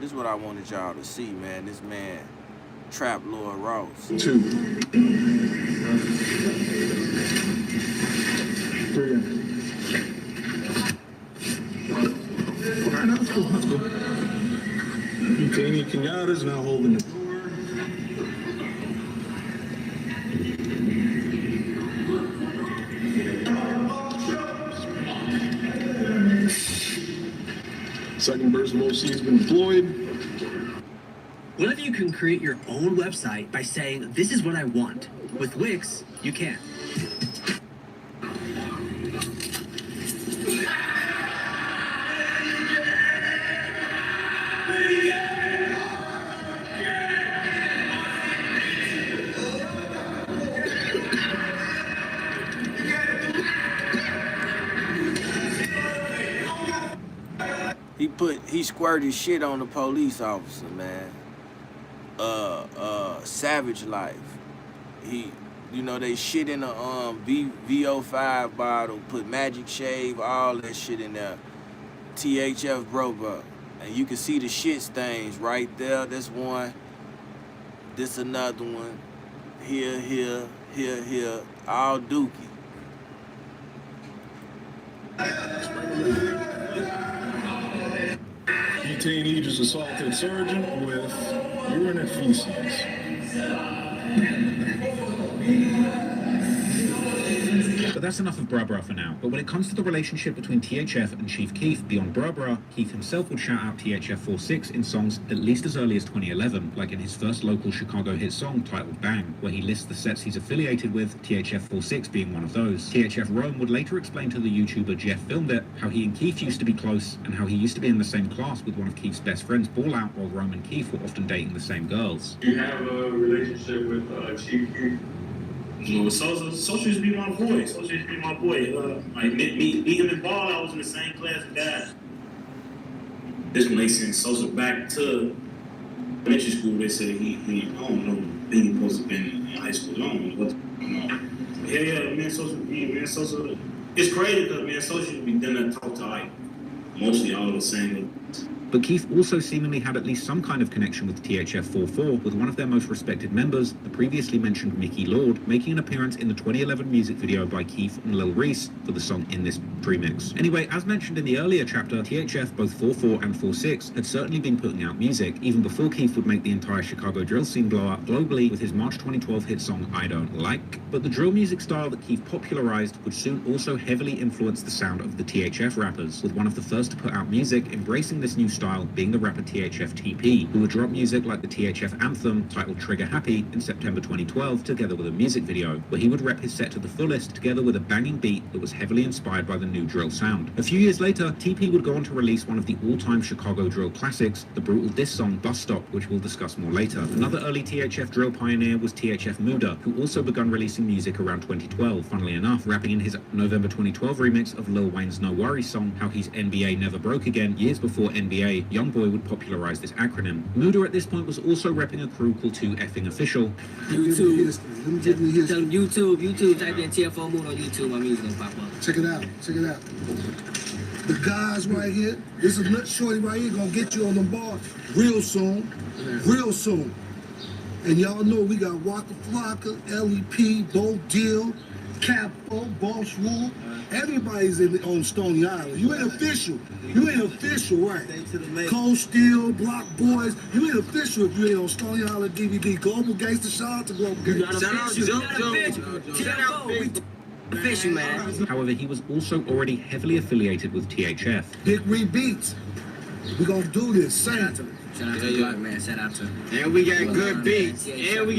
This is what I wanted y'all to see, man. This man, Trap Lord Ross. 2, 3. All right, that's cool. That's cool. Danny Kenyatta's now holding the door. Second burst of OC has been deployed. What if you can create your own website by saying, this is what I want? With Wix, you can. He squirted shit on the police officer, man. Savage Life. They shit in a VO5 bottle, put Magic Shave, all that shit in there. THF bro. And you can see the shit stains right there. This one. This another one. Here. All dookie. Detainee just assaulted sergeant with urine and feces. But that's enough of Bruh Bruh for now. But when it comes to the relationship between THF and Chief Keef beyond Bruh Bruh, Keef himself would shout out THF 46 in songs at least as early as 2011, like in his first local Chicago hit song titled Bang, where he lists the sets he's affiliated with, THF 46 being one of those. THF Rome would later explain to the YouTuber Jeff Filmed It how he and Keef used to be close, and how he used to be in the same class with one of Keef's best friends, Ball Out, while Rome and Keef were often dating the same girls. You have a relationship with Chief Keef? No, Sosa used to be my boy. Like me him and Ball, I was in the same class with that. This when they sent Sosa back to elementary school, they said he I don't know, he supposed to have been in high school. I don't know what Yeah, man, Sosa, it's crazy because man, Sosa used to be done to talk to like mostly all the same. But Keef also seemingly had at least some kind of connection with THF 44, with one of their most respected members, the previously mentioned Mickey Lord, making an appearance in the 2011 music video by Keef and Lil Reese for the song In This Remix. Anyway, as mentioned in the earlier chapter, THF, both 44 and 46, had certainly been putting out music, even before Keef would make the entire Chicago drill scene blow up globally with his March 2012 hit song I Don't Like. But the drill music style that Keef popularized would soon also heavily influence the sound of the THF rappers, with one of the first to put out music embracing this new style being the rapper THF TP, who would drop music like the THF anthem titled Trigger Happy in September 2012, together with a music video, where he would rep his set to the fullest, together with a banging beat that was heavily inspired by the new drill sound. A few years later, TP would go on to release one of the all-time Chicago drill classics, the brutal diss song Bus Stop, which we'll discuss more later. Another early THF drill pioneer was THF Muda, who also begun releasing music around 2012, funnily enough, rapping in his November 2012 remix of Lil Wayne's No Worries song, How He's NBA Never Broke Again, years before NBA, Youngboy would popularize this acronym. Muda at this point was also repping a crew called 2Effing Official. YouTube, tell them YouTube, type in TFO Mood on YouTube, my music gonna pop up. Check it out. The guys right here, this is Nut Shorty right here, gonna get you on the bar real soon. And y'all know we got Waka Flocka, LEP, Bo Deal, Capo, Boss Rule. Everybody's on Stony Island. You ain't official, right? Cold Steel, Block Boys. You ain't official if you ain't on Stony Island DVD. Global Gangster, shout out to Global Gangster. Official, man. However, he was also already heavily affiliated with THF. Big Re Beats. We gonna do this. Say it to me. Shout out to Block, man. Shout out to. And we got good beats. He would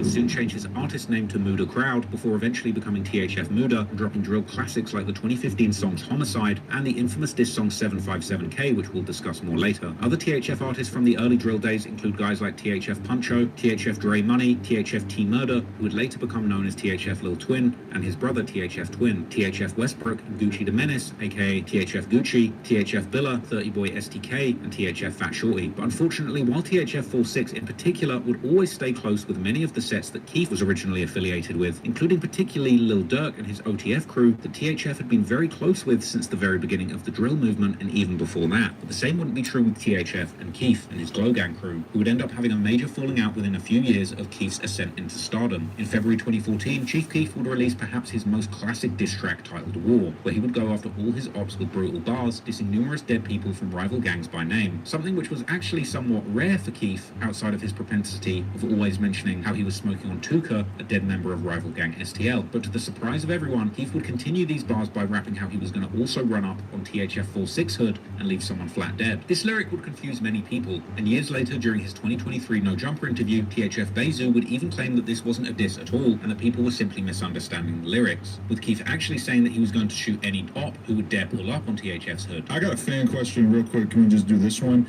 soon change his artist name to Muda Crowd before eventually becoming THF Muda and dropping drill classics like the 2015 songs Homicide and the infamous diss song 757K, which we'll discuss more later. Other THF artists from the early drill days include guys like THF Puncho, THF Dre Money, THF T Murder, who would later become known as THF Lil Twin, and his brother THF Twin, THF Westbrook, Gucci the Menace, aka THF Gucci, THF Billa, 30 Boy STK, and THF Fat Shorty. But unfortunately, while THF 46 in particular would always stay close with many of the sets that Keef was originally affiliated with, including particularly Lil Durk and his OTF crew, that THF had been very close with since the very beginning of the drill movement and even before that. But the same wouldn't be true with THF and Keef and his Glow Gang crew, who would end up having a major falling out within a few years of Keef's ascent into stardom. In February 2014, Chief Keef would release perhaps his most classic diss track titled War, where he would go after all his ops with brutal bars, dissing numerous dead people from rival gangs by name, something which was actually somewhat rare for Keef outside of his propensity of always mentioning how he was smoking on Tuka, a dead member of rival gang STL. But to the surprise of everyone, Keef would continue these bars by rapping how he was going to also run up on THF 46 Hood and leave someone flat dead. This lyric would confuse many people, and years later during his 2023 No Jumper interview, THF Bezu would even claim that this wasn't a diss at all and that people were simply misunderstanding the lyrics, with Keef actually saying that he was going to shoot any op who would dare pull up on THF's hood. I got a fan question real quick. Can we just do this one?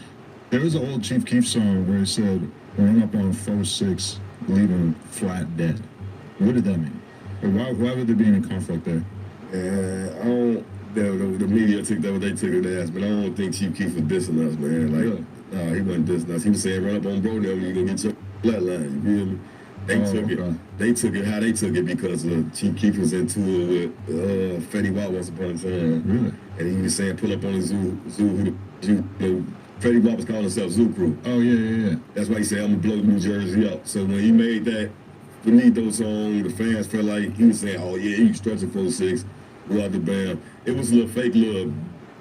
There was an old Chief Keef song where it said, run up on 4-6, leave him flat dead. What did that mean? Or why would there be any conflict there? I don't the media took that what they took it as, but I don't think Chief Keef was dissing us, man. Like, he wasn't dissing us. He was saying, run up on bro, now you're gonna get your flatline. You feel me? They took it how they took it because Chief Keef was into it with Fetty Wap once upon a time. Really? And he was saying, pull up on the Zoo, Fetty Wap was calling himself Zoo Crew. Oh, yeah. That's why he said, I'm gonna blow New Jersey up. So when he made that Benito song, the fans felt like he was saying, oh yeah, you stretching 4-6, go out the bam. It was a little fake little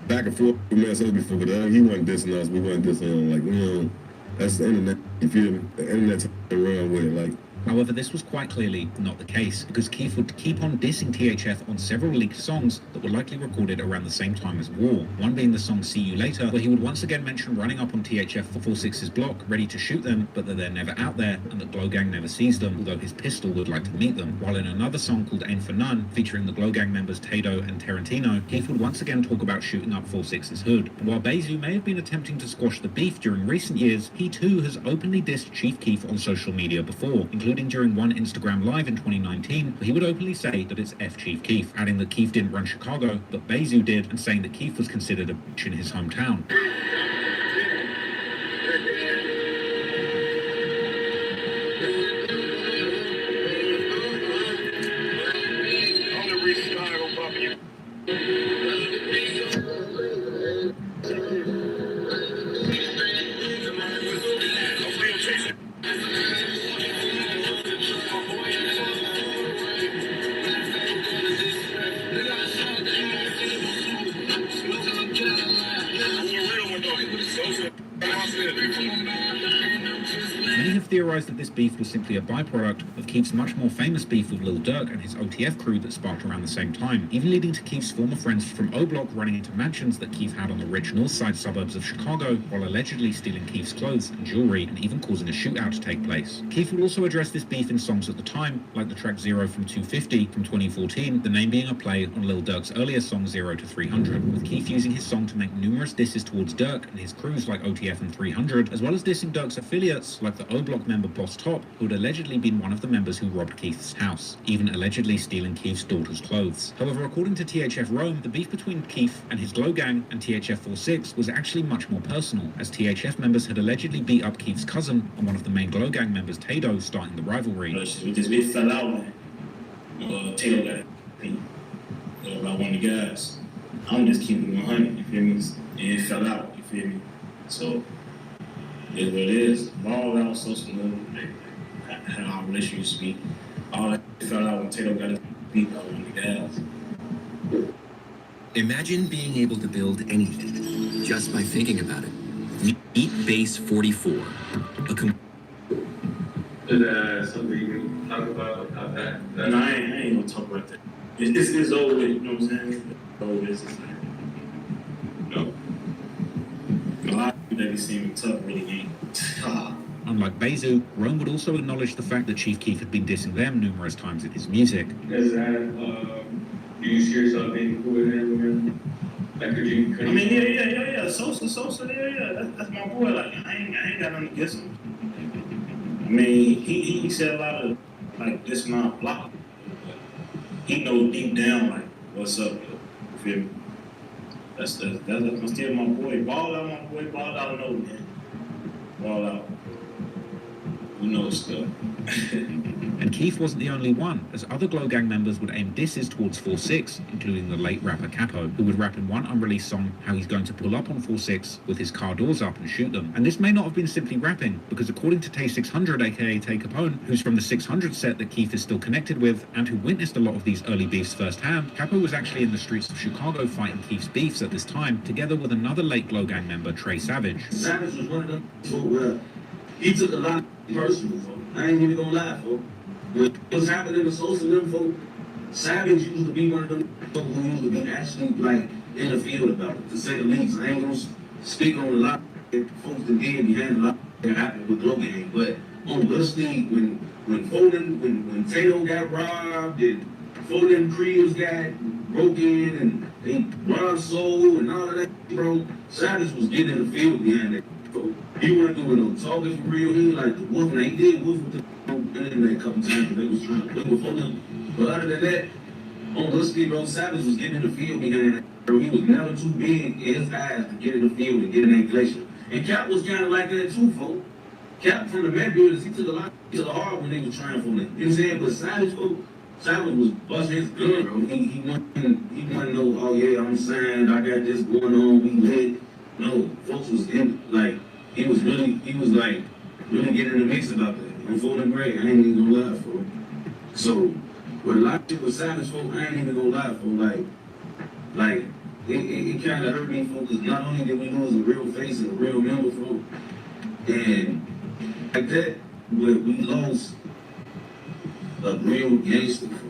back and forth man so before, but he wasn't dissing us, we wasn't dissing him. Like, that's the internet, you feel me? The internet's around with it, like. However, this was quite clearly not the case, because Keef would keep on dissing THF on several leaked songs that were likely recorded around the same time as War. One being the song See You Later, where he would once again mention running up on THF for 4-6's block, ready to shoot them, but that they're never out there, and that Glow Gang never sees them, although his pistol would like to meet them. While in another song called Aim for None, featuring the Glow Gang members Tado and Tarantino, Keef would once again talk about shooting up 4-6's hood. And while Bezu may have been attempting to squash the beef during recent years, he too has openly dissed Chief Keef on social media before, including during one Instagram Live in 2019, where he would openly say that it's F Chief Keef, adding that Keef didn't run Chicago, but Bezu did, and saying that Keef was considered a bitch in his hometown. Many have theorized that this beef was simply a byproduct of Keef's much more famous beef with Lil Durk and his OTF crew that sparked around the same time, even leading to Keef's former friends from O-Block running into mansions that Keef had on the rich north side suburbs of Chicago, while allegedly stealing Keef's clothes and jewelry and even causing a shootout to take place. Keef would also address this beef in songs at the time, like the track Zero from 250 from 2014, the name being a play on Lil Durk's earlier song 0 to 300, with Keef using his song to make numerous disses towards Durk and his crews like OTF and 300, as well as dissing Durk's affiliates like the O-Block member Boss Top, who had allegedly been one of the members who robbed Keith's house, even allegedly stealing Keith's daughter's clothes. However, according to THF Rome, the beef between Keef and his Glow Gang and THF 46 was actually much more personal, as THF members had allegedly beat up Keef's cousin and one of the main Glow Gang members, Tado, starting the rivalry. We fell out, man. Tado got it about one of the guys. I'm just keeping 100, you feel me? And it fell out, you feel me? So, it's what it is. Ball out, social media, how our relationship used to be. All that fell out when Tado got his beat by one of the guys. Imagine being able to build anything just by thinking about it. Meet Base 44. Is that something you can talk about that? No, I ain't gonna talk about that. It's over with, you know what I'm saying? It's over with. No. A lot of people that be seeming tough really ain't. Unlike Bezu, Rome would also acknowledge the fact that Chief Keef had been dissing them numerous times in his music. Is that, do you see yourself being cool with him? Like, could you? I mean, yeah. Sosa, yeah. That's my boy. Like, I ain't got nothing against him. I mean, he said a lot of, like, this not block. He knows deep down, like, what's up, yo. You feel me? That's still my boy. Ball out, my boy. Ball out, no, man. Ball out. Who knows stuff? And Keef wasn't the only one, as other Glow Gang members would aim disses towards 4-6, including the late rapper Capo, who would rap in one unreleased song how he's going to pull up on 4-6 with his car doors up and shoot them. And this may not have been simply rapping, because according to Tay 600, aka Tay Capone, who's from the 600 set that Keef is still connected with, and who witnessed a lot of these early beefs firsthand, Capo was actually in the streets of Chicago fighting Keef's beefs at this time, together with another late Glow Gang member, Trey Savage. Savage was one of them where he took a lot of personal, folks. I ain't even gonna lie, folks. What's happening to social them, folks? Savage used to be one of them folks who used to be actually, like, in the field about it, to say the least. I ain't gonna speak on a lot of folks that did behind a lot that happened with Glow Gang, but on this thing, when Tato got robbed, and Foden cribs got broken, and they robbed Soul, and all of that, bro, Savage was getting in the field behind that. He wasn't doing no talking for real. He like the wolf, and he did wolf with the internet a couple times. They was trying to play with him. But other than that, On Husky, bro, Savage was getting in the field behind that, bro. He was never too big in his eyes to get in the field and get an inflation. And Cap was kind of like that too, folks. Cap from the Met Builders, he took a lot to the heart when they were trying for him. You know what I'm saying? But Savage, folks, Savage was busting his gun, bro. He wasn't know, oh yeah, I'm signed, I got this going on, we lit. No, folks was in, like, he was really getting in the mix about that. I'm feeling great, I ain't even gonna lie, folks. So, with a lot of shit with Savage, folks, I ain't even gonna lie, folks, like, it kind of hurt me, folks, because not only did we lose a real face and a real member, folks, and like that, we lost a real gangster, folks.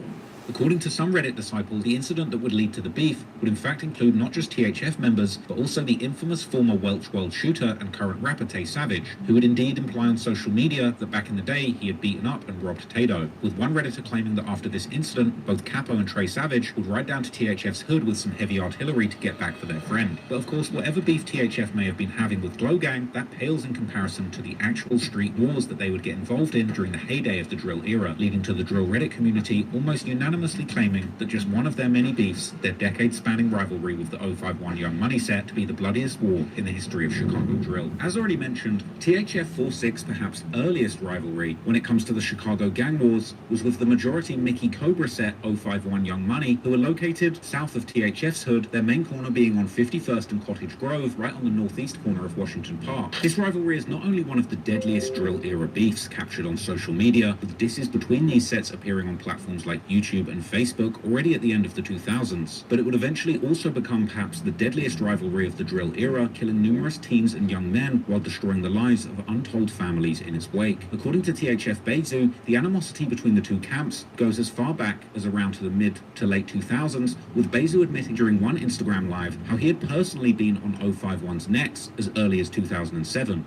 According to some Reddit disciples, the incident that would lead to the beef would in fact include not just THF members, but also the infamous former Welch World shooter and current rapper Tay Savage, who would indeed imply on social media that back in the day he had beaten up and robbed Tato, with one Redditor claiming that after this incident, both Capo and Trey Savage would ride down to THF's hood with some heavy artillery to get back for their friend. But of course, whatever beef THF may have been having with Glow Gang, that pales in comparison to the actual street wars that they would get involved in during the heyday of the drill era, leading to the drill Reddit community almost unanimously claiming that just one of their many beefs, their decade-spanning rivalry with the 051 Young Money set to be the bloodiest war in the history of Chicago drill. As already mentioned, THF 46's perhaps earliest rivalry when it comes to the Chicago gang wars was with the majority Mickey Cobra set 051 Young Money, who are located south of THF's hood, their main corner being on 51st and Cottage Grove, right on the northeast corner of Washington Park. This rivalry is not only one of the deadliest drill era beefs captured on social media, with disses between these sets appearing on platforms like YouTube and Facebook already at the end of the 2000s, but it would eventually also become perhaps the deadliest rivalry of the drill era, killing numerous teens and young men while destroying the lives of untold families in its wake. According to THF Bezu, the animosity between the two camps goes as far back as around to the mid to late 2000s, with Bezu admitting during one Instagram live how he had personally been on 051's necks as early as 2007.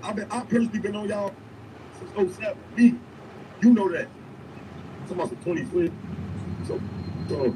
I've personally been on y'all since 07. Me, you know that. It's about 23. So.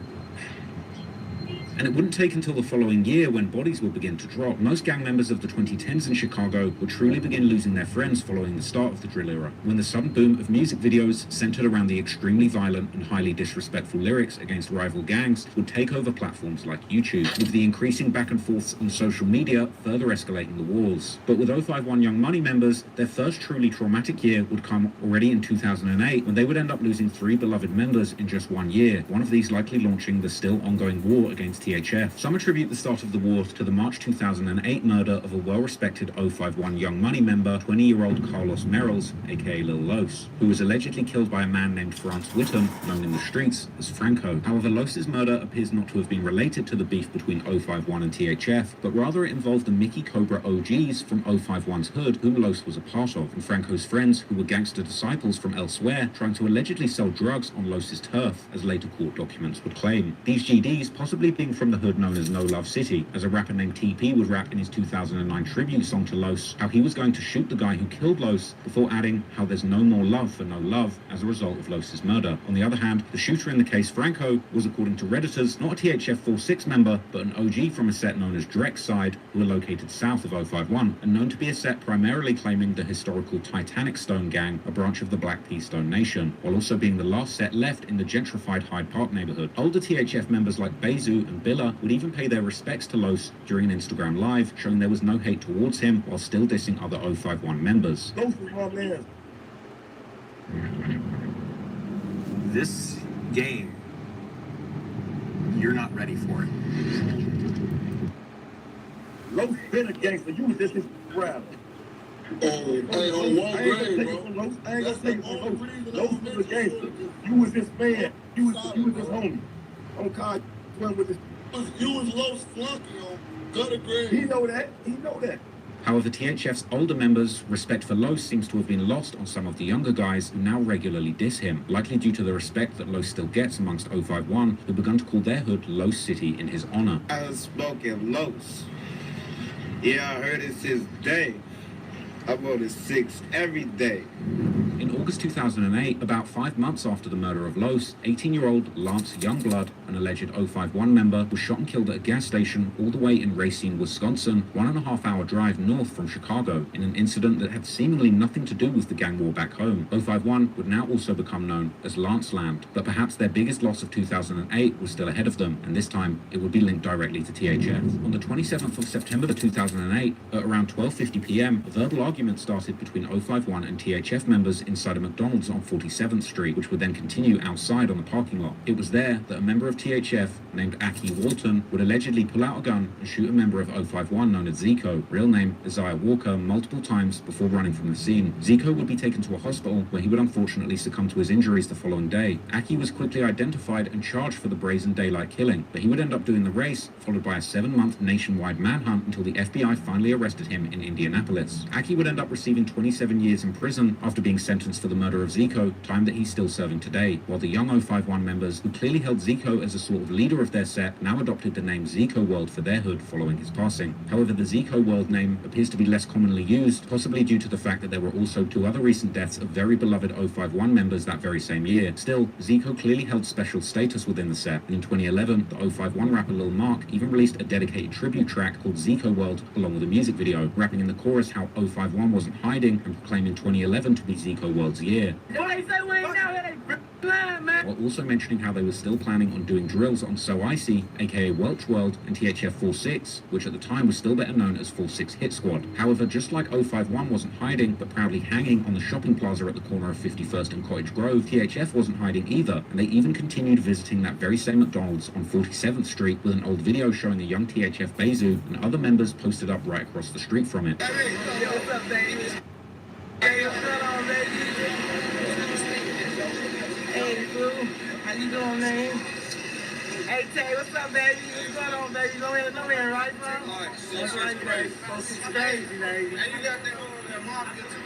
And it wouldn't take until the following year when bodies would begin to drop. Most gang members of the 2010s in Chicago would truly begin losing their friends following the start of the drill era, when the sudden boom of music videos centered around the extremely violent and highly disrespectful lyrics against rival gangs would take over platforms like YouTube, with the increasing back and forths on social media further escalating the wars. But with 051 Young Money members, their first truly traumatic year would come already in 2008, when they would end up losing 3 beloved members in just 1 year, one of these likely launching the still ongoing war against THF. Some attribute the start of the war to the March 2008 murder of a well-respected 051 Young Money member, 20-year-old Carlos Merrills, aka Lil Los, who was allegedly killed by a man named Franz Whittam, known in the streets as Franco. However, Los's murder appears not to have been related to the beef between 051 and THF, but rather it involved the Mickey Cobra OGs from 051's hood, whom Los was a part of, and Franco's friends, who were gangster disciples from elsewhere, trying to allegedly sell drugs on Los's turf, as later court documents would claim. These GDs possibly being from the hood known as No Love City, as a rapper named TP would rap in his 2009 tribute song to Los how he was going to shoot the guy who killed Los, before adding how there's no more love for no love as a result of Los's murder. On the other hand, the shooter in the case, Franco, was, according to Redditors, not a THF 46 member, but an OG from a set known as Drek's Side, who are located south of 051, and known to be a set primarily claiming the historical Titanic Stone Gang, a branch of the Black Pea Stone Nation, while also being the last set left in the gentrified Hyde Park neighborhood. Older THF members like Bezu and Billa would even pay their respects to Los during an Instagram live, showing there was no hate towards him while still dissing other 051 members. Los was my man. This game, you're not ready for it. Los been a gangster. You was just his rapper. Hey, on one grade, bro. I ain't gonna take it from Los. Los was a gangster. You was his man. You was his homie. On card, went with his. You was Los flunky on gutter grade. He know that. He know that. However, THF's older members' respect for Los seems to have been lost on some of the younger guys who now regularly diss him, likely due to the respect that Los still gets amongst 051, who begun to call their hood Los City in his honor. I was smoking Los. Yeah, I heard it's his day. I voted 6 every day. In August 2008, about 5 months after the murder of Los, 18-year-old Lance Youngblood, an alleged 051 member, was shot and killed at a gas station all the way in Racine, Wisconsin, 1.5-hour drive north from Chicago, in an incident that had seemingly nothing to do with the gang war back home. 051 would now also become known as Lance Land, but perhaps their biggest loss of 2008 was still ahead of them, and this time it would be linked directly to THF. On the 27th of September 2008, at around 12:50 p.m., a verbal argument started between 051 and THF members inside a McDonald's on 47th Street, which would then continue outside on the parking lot. It was there that a member of THF named Aki Walton would allegedly pull out a gun and shoot a member of 051 known as Zico, real name Isaiah Walker, multiple times before running from the scene. Zico would be taken to a hospital where he would unfortunately succumb to his injuries the following day. Aki was quickly identified and charged for the brazen daylight killing, but he would end up doing the race, followed by a 7-month nationwide manhunt until the FBI finally arrested him in Indianapolis. Aki would end up receiving 27 years in prison after being sentenced for the murder of Zico, time that he's still serving today, while the young 051 members, who clearly held Zico as a sort of leader of their set, now adopted the name Zico World for their hood following his passing. However, the Zico World name appears to be less commonly used, possibly due to the fact that there were also 2 other recent deaths of very beloved 051 members that very same year. Still, Zico clearly held special status within the set, and in 2011, the 051 rapper Lil Mark even released a dedicated tribute track called Zico World along with a music video, rapping in the chorus how 051 wasn't hiding and proclaiming 2011 to be Zico World's year, while also mentioning how they were still planning on doing drills on So Icy, aka Welch World, and THF 46, which at the time was still better known as 46 Hit Squad. However, just like 051 wasn't hiding, but proudly hanging on the shopping plaza at the corner of 51st and Cottage Grove, THF wasn't hiding either, and they even continued visiting that very same McDonald's on 47th Street with an old video showing a young THF Bezu and other members posted up right across the street from it. Hey, what's up, baby? Hey, what's going on, baby? Hey, fool. How you doing, man? Hey, Tay, what's up, baby? What's going on, baby? No here, right, bro? That's right, baby. It's crazy, baby. Hey, you got that on that market, too.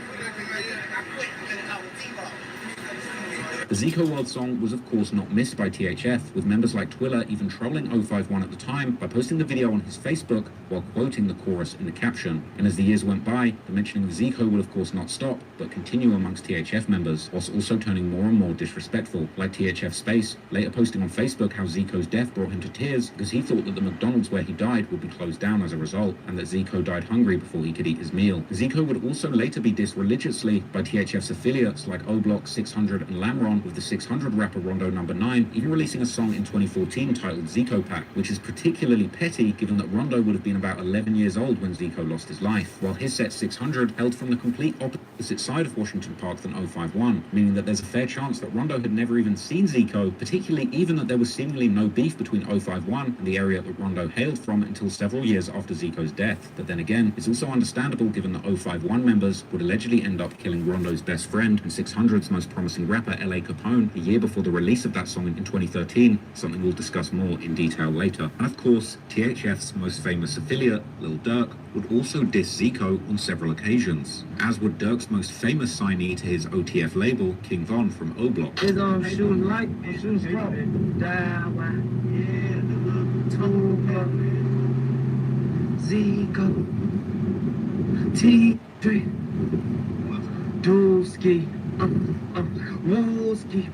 The Zico World song was of course not missed by THF, with members like Twiller even trolling 051 at the time by posting the video on his Facebook while quoting the chorus in the caption. And as the years went by, the mentioning of Zico would of course not stop, but continue amongst THF members, whilst also turning more and more disrespectful, like THF Space, later posting on Facebook how Zico's death brought him to tears because he thought that the McDonald's where he died would be closed down as a result, and that Zico died hungry before he could eat his meal. Zico would also later be dissed religiously by THF's affiliates like O-Block, 600 and Lamron, with the 600 rapper Rondo No. 9 even releasing a song in 2014 titled Zico Pack, which is particularly petty given that Rondo would have been about 11 years old when Zico lost his life, while his set 600 held from the complete opposite side of Washington Park than 051, meaning that there's a fair chance that Rondo had never even seen Zico, particularly even that there was seemingly no beef between 051 and the area that Rondo hailed from until several years after Zico's death. But then again, it's also understandable given that 051 members would allegedly end up killing Rondo's best friend and 600's most promising rapper L.A. Capone a year before the release of that song in 2013, something we'll discuss more in detail later. And of course, THF's most famous affiliate, Lil Durk, would also diss Zico on several occasions, as would Durk's most famous signee to his OTF label, King Von from O-Block. It's shooting light, shooting strong. Tupac, Zico, T3, Dusky, Wolski.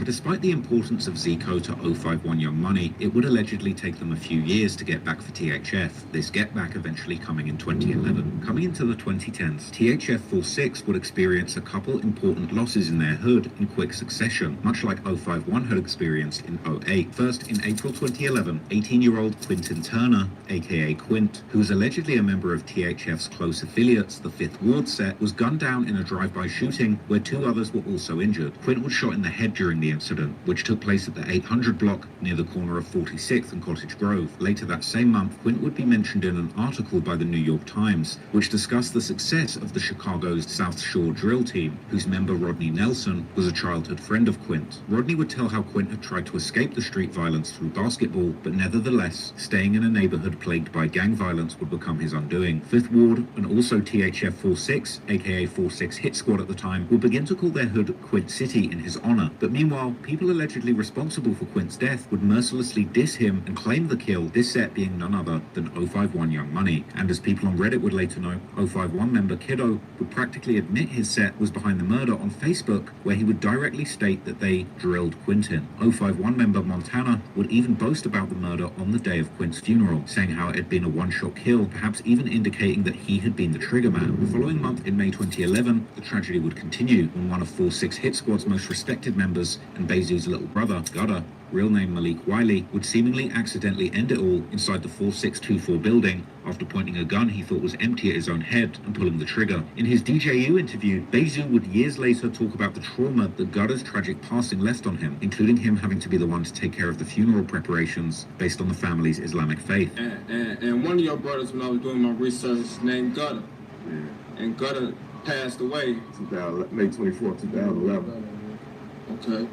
Despite the importance of Zico to 051 Young Money, it would allegedly take them a few years to get back for THF, this get back eventually coming in 2011. Coming into the 2010s, THF 46 would experience a couple important losses in their hood in quick succession, much like 051 had experienced in 08. First, in April 2011, 18-year-old Quinton Turner, aka Quint, who was allegedly a member of THF's close affiliates, the 5th Ward set, was gunned down in a drive-by shooting where 2 others were also injured. Quint was shot in the head during the incident, which took place at the 800 block near the corner of 46th and Cottage Grove. Later that same month, Quint would be mentioned in an article by the New York Times, which discussed the success of the Chicago's South Shore drill team, whose member Rodney Nelson was a childhood friend of Quint. Rodney would tell how Quint had tried to escape the street violence through basketball, but nevertheless, staying in a neighborhood plagued by gang violence would become his undoing. 5th Ward and also THF 46, aka 46 Hit Squad at the time, would begin to call their hood Quint City in his honor, but meanwhile Meanwhile, people allegedly responsible for Quint's death would mercilessly diss him and claim the kill, this set being none other than 051 Young Money. And as people on Reddit would later know, 051 member Kiddo would practically admit his set was behind the murder on Facebook, where he would directly state that they drilled Quintin. 051 member Montana would even boast about the murder on the day of Quint's funeral, saying how it had been a one-shot kill, perhaps even indicating that he had been the trigger man. The following month, in May 2011, the tragedy would continue when one of 4-6 Hit Squad's most respected members and Bezu's little brother, Gudda, real name Malik Wiley, would seemingly accidentally end it all inside the 4624 building after pointing a gun he thought was empty at his own head and pulling the trigger. In his DJU interview, Bezu would years later talk about the trauma that Gudda's tragic passing left on him, including him having to be the one to take care of the funeral preparations based on the family's Islamic faith. And one of your brothers, when I was doing my research, named Gudda. Yeah. And Gudda passed away. May 24, 2011. Okay.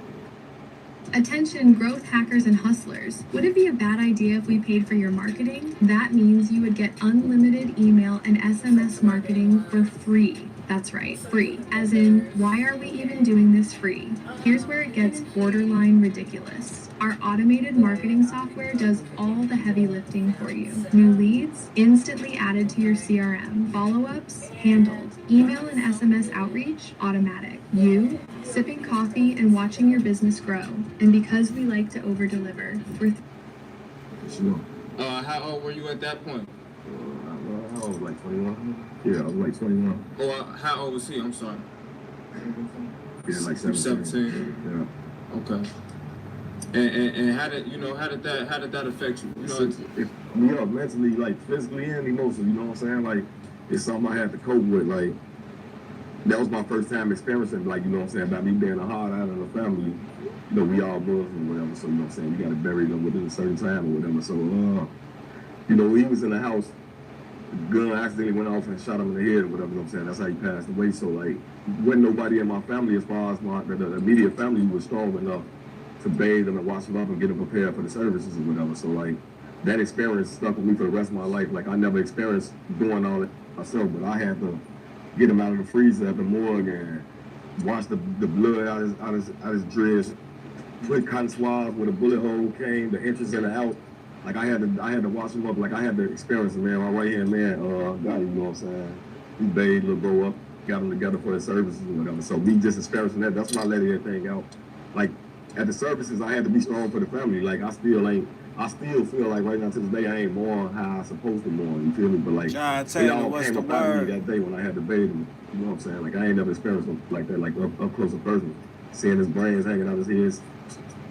Attention growth hackers and hustlers. Would it be a bad idea if we paid for your marketing? That means you would get unlimited email and SMS marketing for free. That's right, free. As in, why are we even doing this free? Here's where it gets borderline ridiculous. Our automated marketing software does all the heavy lifting for you. New leads, instantly added to your CRM. Follow-ups, handled. Email and SMS outreach, automatic. You, sipping coffee and watching your business grow. And because we like to over-deliver, we're... How old were you at that point? I was like 21. Yeah, I was like 21. Oh, how old was he? I'm sorry. Yeah, like 17. 17. Yeah. Okay. And how did that affect you? You know, yeah, mentally, like physically and emotionally. You know what I'm saying? Like it's something I had to cope with. Like that was my first time experiencing. Like you know what I'm saying about me being a hard out of the family. You know, we all Muslim or whatever. So you know what I'm saying. You got to bury them within a certain time or whatever. So you know, he was in the house. The gun accidentally went off and shot him in the head or whatever, you know what I'm saying? That's how he passed away. So, like, wasn't nobody in my family as far as the immediate family who was strong enough to bathe him and wash him up and get him prepared for the services or whatever. So, like, that experience stuck with me for the rest of my life. Like, I never experienced doing all that myself, but I had to get him out of the freezer at the morgue and wash the blood out his dress, put cotton swabs where the bullet hole came, the entrance and the out. Like I had to wash him up. Like I had to experience it, man. My right hand man, got him, you know what I'm saying? He bathed little bro up, got him together for the services or whatever. So me just experiencing that, that's when I let everything out. Like at the services, I had to be strong for the family. Like I still feel like right now to this day I ain't mourn how I supposed to mourn. You feel me? But like John it Taylor, all what's came the up out of word? me that day when I had to bathe him. You know what I'm saying? Like I ain't never experienced something like that, like up close and personal. Seeing his brains hanging out his head,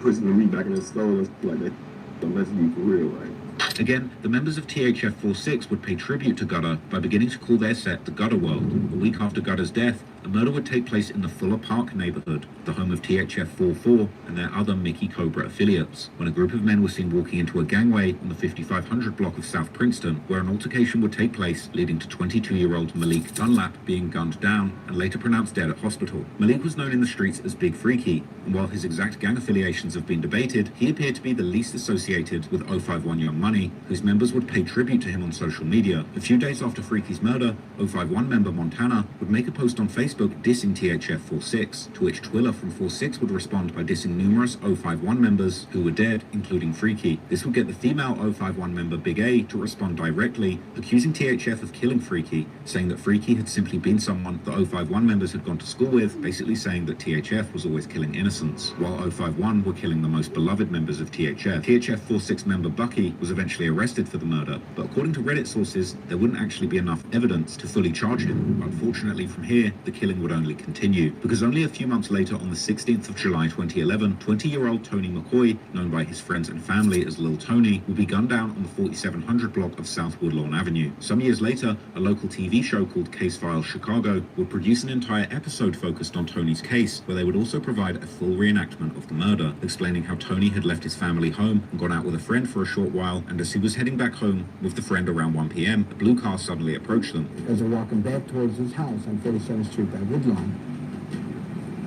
pushing the meat back in his skull, like that. Don't let you for real, like. Again, the members of THF 46 would pay tribute to Gudda by beginning to call their set the Gudda World. A week after Gudda's death, a murder would take place in the Fuller Park neighborhood, the home of THF 44 and their other Mickey Cobra affiliates, when a group of men were seen walking into a gangway on the 5500 block of South Princeton, where an altercation would take place, leading to 22-year-old Malik Dunlap being gunned down and later pronounced dead at hospital. Malik was known in the streets as Big Freaky, and while his exact gang affiliations have been debated, he appeared to be the least associated with 051 Young Money, whose members would pay tribute to him on social media. A few days after Freaky's murder, 051 member Montana would make a post on Facebook dissing THF 46, to which Twiller from 46 would respond by dissing numerous 051 members who were dead, including Freaky. This would get the female 051 member Big A to respond directly, accusing THF of killing Freaky, saying that Freaky had simply been someone the 051 members had gone to school with, basically saying that THF was always killing innocents, while 051 were killing the most beloved members of THF. THF 46 member Bucky was eventually arrested for the murder, but according to Reddit sources, there wouldn't actually be enough evidence to fully charge him. Unfortunately, from here, the killing would only continue, because only a few months later, on the 16th of July 2011, 20-year-old Tony McCoy, known by his friends and family as Lil Tony, would be gunned down on the 4700 block of South Woodlawn Avenue. Some years later, a local TV show called Case Files Chicago would produce an entire episode focused on Tony's case, where they would also provide a full reenactment of the murder, explaining how Tony had left his family home and gone out with a friend for a short while, and as he was heading back home with the friend around 1 p.m., a blue car suddenly approached them. As they're walking back towards his house on 47th Street by Woodlawn,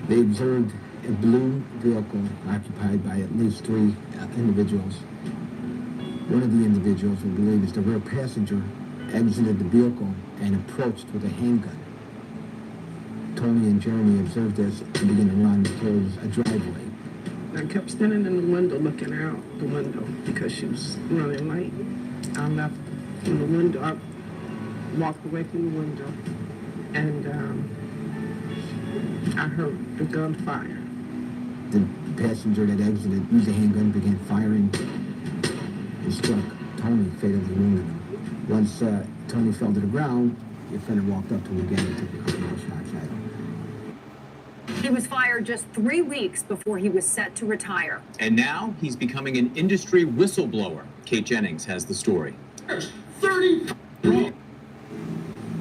they observed a blue vehicle occupied by at least 3 individuals. One of the individuals, we believe is the rear passenger, exited the vehicle and approached with a handgun. Tony and Jeremy observed this and began to run towards a driveway. I kept standing in the window looking out the window because she was running late. I left from the window. I walked away from the window, and I heard the gunfire. The passenger that exited used a handgun, began firing, and struck Tony, fatally wounded him. Once Tony fell to the ground, the offender walked up to him again and took a couple more shots at him. He was fired just 3 weeks before he was set to retire. And now he's becoming an industry whistleblower. Kate Jennings has the story. 30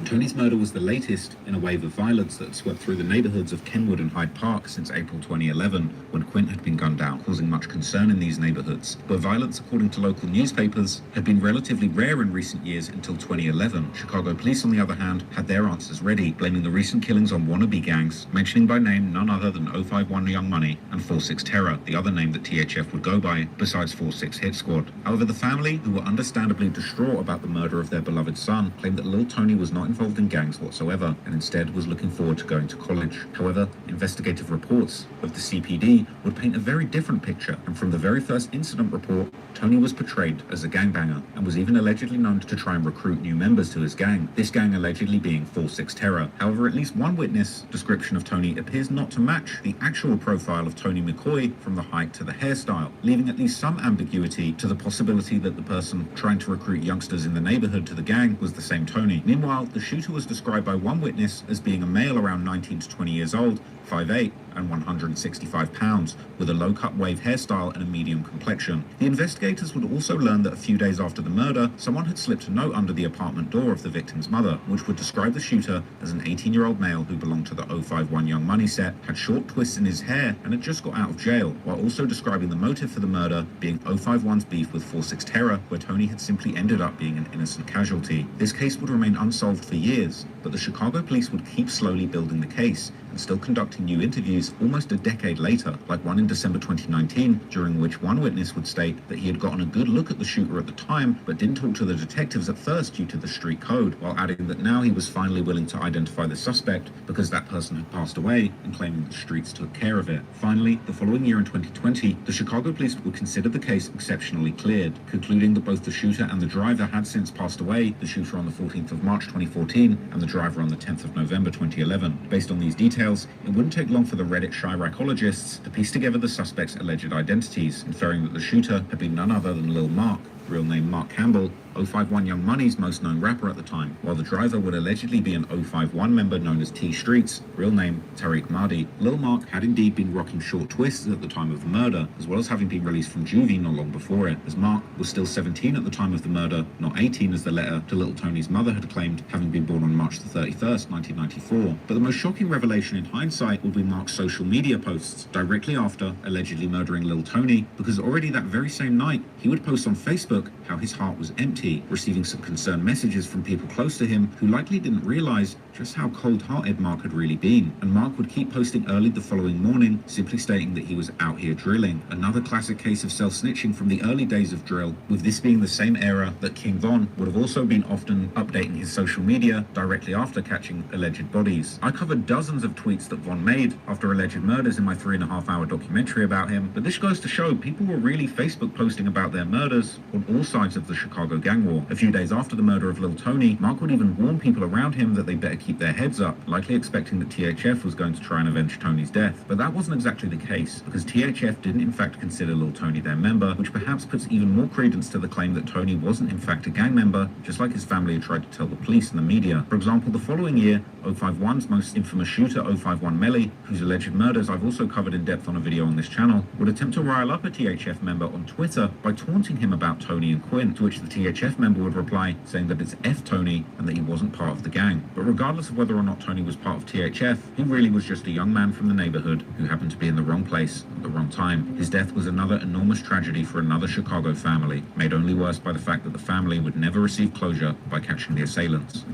Tony's murder was the latest in a wave of violence that swept through the neighborhoods of Kenwood and Hyde Park since April 2011, when Quint had been gunned down, causing much concern in these neighborhoods. But violence, according to local newspapers, had been relatively rare in recent years until 2011. Chicago police, on the other hand, had their answers ready, blaming the recent killings on wannabe gangs, mentioning by name none other than 051 Young Money and 46 Terror, the other name that THF would go by, besides 46 Hit Squad. However, the family, who were understandably distraught about the murder of their beloved son, claimed that Lil Tony was not involved in gangs whatsoever, and instead was looking forward to going to college. However, investigative reports of the CPD would paint a very different picture, and from the very first incident report, Tony was portrayed as a gangbanger, and was even allegedly known to try and recruit new members to his gang, this gang allegedly being 46 Terror. However, at least one witness description of Tony appears not to match the actual profile of Tony McCoy, from the height to the hairstyle, leaving at least some ambiguity to the possibility that the person trying to recruit youngsters in the neighborhood to the gang was the same Tony. Meanwhile, the shooter was described by one witness as being a male around 19 to 20 years old, 5'8", and 165 pounds, with a low-cut wave hairstyle and a medium complexion. The investigators would also learn that a few days after the murder, someone had slipped a note under the apartment door of the victim's mother, which would describe the shooter as an 18-year-old male who belonged to the 051 Young Money set, had short twists in his hair, and had just got out of jail, while also describing the motive for the murder being 051's beef with 46 Terror, where Tony had simply ended up being an innocent casualty. This case would remain unsolved for years, but the Chicago police would keep slowly building the case, and still conducting new interviews almost a decade later, like one in December 2019, during which one witness would state that he had gotten a good look at the shooter at the time, but didn't talk to the detectives at first due to the street code, while adding that now he was finally willing to identify the suspect because that person had passed away, and claiming that the streets took care of it. Finally, the following year in 2020, the Chicago police would consider the case exceptionally cleared, concluding that both the shooter and the driver had since passed away, the shooter on the 14th of March 2014, and the driver on the 10th of November 2011. Based on these details, it wouldn't take long for the Reddit chiracologists to piece together the suspect's alleged identities, inferring that the shooter had been none other than Lil Mark, real name Mark Campbell, 051 Young Money's most known rapper at the time, while the driver would allegedly be an 051 member known as T Streets, real name Tariq Mahdi. Lil Mark had indeed been rocking short twists at the time of the murder, as well as having been released from juvie not long before it, as Mark was still 17 at the time of the murder, not 18 as the letter to Little Tony's mother had claimed, having been born on March the 31st, 1994. But the most shocking revelation in hindsight would be Mark's social media posts directly after allegedly murdering Lil Tony, because already that very same night, he would post on Facebook how his heart was empty, receiving some concerned messages from people close to him who likely didn't realize just how cold-hearted Mark had really been. And Mark would keep posting early the following morning, simply stating that he was out here drilling. Another classic case of self-snitching from the early days of drill, with this being the same era that King Von would have also been often updating his social media directly after catching alleged bodies. I covered dozens of tweets that Von made after alleged murders in my 3.5-hour documentary about him, but this goes to show people were really Facebook posting about their murders on all sides of the Chicago gang war. A few days after the murder of Lil Tony, Mark would even warn people around him that they better keep their heads up, likely expecting that THF was going to try and avenge Tony's death. But that wasn't exactly the case, because THF didn't in fact consider Lil Tony their member, which perhaps puts even more credence to the claim that Tony wasn't in fact a gang member, just like his family had tried to tell the police and the media. For example, the following year, 051's most infamous shooter, 051 Melly, whose alleged murders I've also covered in depth on a video on this channel, would attempt to rile up a THF member on Twitter by taunting him about Tony and Quint, to which the THF member would reply saying that it's F Tony and that he wasn't part of the gang. But regardless of whether or not Tony was part of THF, he really was just a young man from the neighborhood who happened to be in the wrong place at the wrong time. His death was another enormous tragedy for another Chicago family, made only worse by the fact that the family would never receive closure by catching the assailants.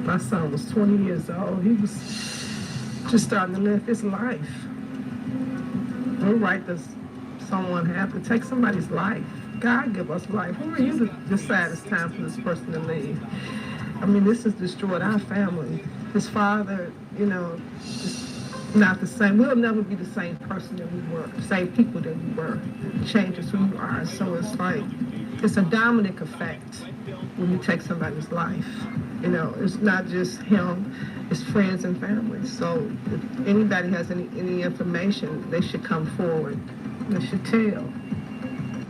My son was 20 years old. He was just starting to live his life. No right does someone have to take somebody's life. God give us life. Who are you to decide it's time for this person to leave? I mean, this has destroyed our family. His father, just not the same. We'll never be the same person that we were, same people that we were. It changes who you are. So it's like, it's a dominic effect when you take somebody's life. You know, it's not just him, it's friends and family. So if anybody has any information, they should come forward. They should tell.